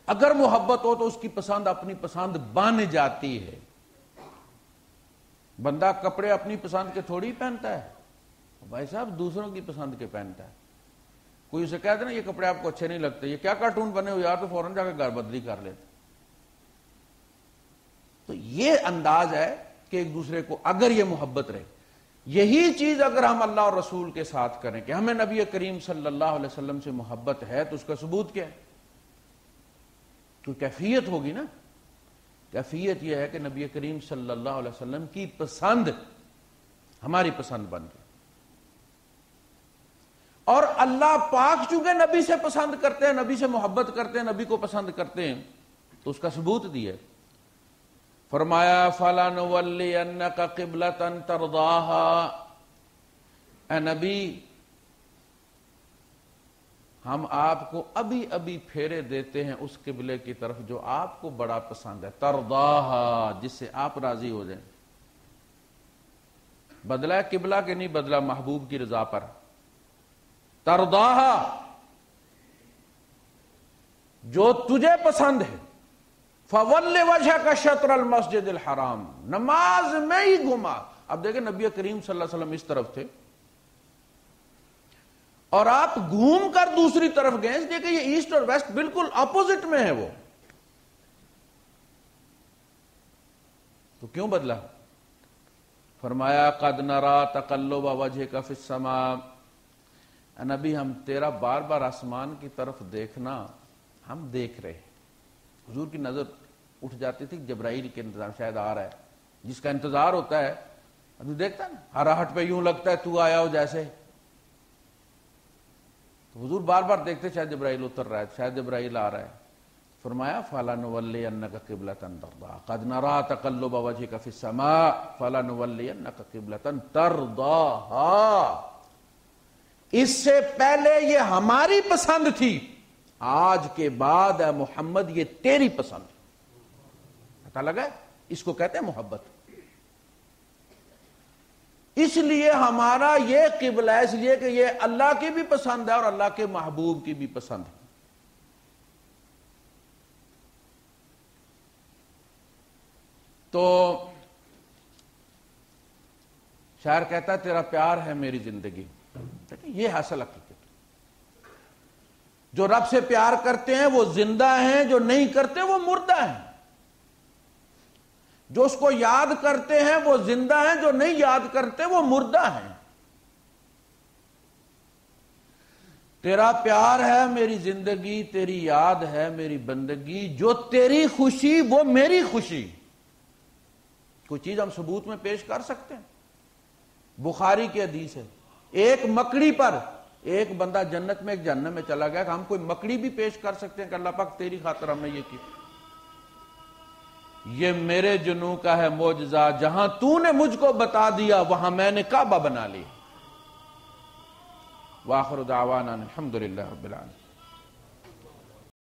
اگر محبت ہو تو اس کی پسند اپنی پسند بن جاتی ہے۔ بندہ کپڑے اپنی پسند کے تھوڑی پہنتا ہے بھائی صاحب، دوسروں کی پسند کے پہنتا ہے۔ کوئی اسے کہتے نا یہ کپڑے آپ کو اچھے نہیں لگتے، یہ کیا کارٹون بنے ہوئے یار، تو فوراً جا کے گھر بدلی کر لیتے. تو یہ انداز ہے کہ ایک دوسرے کو اگر یہ محبت رہے، یہی چیز اگر ہم اللہ اور رسول کے ساتھ کریں کہ ہمیں نبی کریم صلی اللہ علیہ وسلم سے محبت ہے، تو اس کا ثبوت کیا ہے؟ کوئی کیفیت ہوگی نا. کیفیت یہ ہے کہ نبی کریم صلی اللہ علیہ وسلم کی پسند ہماری پسند بن گئی، اور اللہ پاک چونکہ نبی سے پسند کرتے ہیں، نبی سے محبت کرتے ہیں، نبی کو پسند کرتے ہیں، تو اس کا ثبوت دیا. فرمایا فَلَنُوَلِّيَنَّكَ قِبْلَةً تَرْضَاهَا، اے نبی ہم آپ کو ابھی ابھی پھیرے دیتے ہیں اس قبلے کی طرف جو آپ کو بڑا پسند ہے، ترضاها، جس سے آپ راضی ہو جائیں. بدلہ قبلہ کے نہیں، بدلہ محبوب کی رضا پر. ترضاها، جو تجھے پسند ہے. فَوَلِّ وَجْهَكَ شَطْرَ الْمَسْجِدِ الْحَرَامِ، نماز میں ہی گھما. اب دیکھیں نبی کریم صلی اللہ علیہ وسلم اس طرف تھے اور آپ گھوم کر دوسری طرف گئے، اس لیے کہ یہ ایسٹ اور ویسٹ بالکل اپوزٹ میں ہے. وہ تو کیوں بدلا؟ فرمایا قَدْ نَرَا تَقَلُّبَ وَجْهِكَ فِي السَّمَاءِ، نبی ہم تیرا بار بار آسمان کی طرف دیکھنا ہم دیکھ رہے ہیں. حضور کی نظر اٹھ جاتی تھی، جبرائیل کے انتظار شاید آ رہا ہے، جس کا انتظار ہوتا ہے. ابھی دیکھتا ہے نا ہر راہٹ پہ یوں لگتا ہے تو آیا ہو جیسے. تو حضور بار بار دیکھتے شاید جبرائیل اتر رہا ہے، شاید جبرائیل آ رہا ہے. فرمایا فَلَنُوَلِّيَنَّكَ قِبْلَةً تَرْضَاهَا قَدْ نَرَا تَقَلُّبَ وَجْهِكَ فِي السَّمَاءِ فَلَنُوَلِّيَنَّكَ قِبْلَةً تَرْضَاهَا. اس سے پہلے یہ ہماری پسند تھی، آج کے بعد اے محمد یہ تیری پسند. پتہ لگا؟ اس کو کہتے ہیں محبت. اس لیے ہمارا یہ قبلہ ہے، اس لیے کہ یہ اللہ کی بھی پسند ہے اور اللہ کے محبوب کی بھی پسند ہے. تو شاعر کہتا ہے تیرا پیار ہے میری زندگی. یہ حاصل حقیقت. جو رب سے پیار کرتے ہیں وہ زندہ ہیں، جو نہیں کرتے وہ مردہ ہیں. جو اس کو یاد کرتے ہیں وہ زندہ ہیں، جو نہیں یاد کرتے وہ مردہ ہیں. تیرا پیار ہے میری زندگی، تیری یاد ہے میری بندگی، جو تیری خوشی وہ میری خوشی. کوئی چیز ہم ثبوت میں پیش کر سکتے ہیں؟ بخاری کی حدیث ہے، ایک مکڑی پر ایک بندہ جنت میں ایک جہنم میں چلا گیا، کہ ہم کوئی مکڑی بھی پیش کر سکتے ہیں کہ اللہ پاک تیری خاطر ہم نے یہ کیا. یہ میرے جنوں کا ہے معجزہ، جہاں تو نے مجھ کو بتا دیا وہاں میں نے کعبہ بنا لی. وآخر دعوانا الحمدللہ رب العالمین.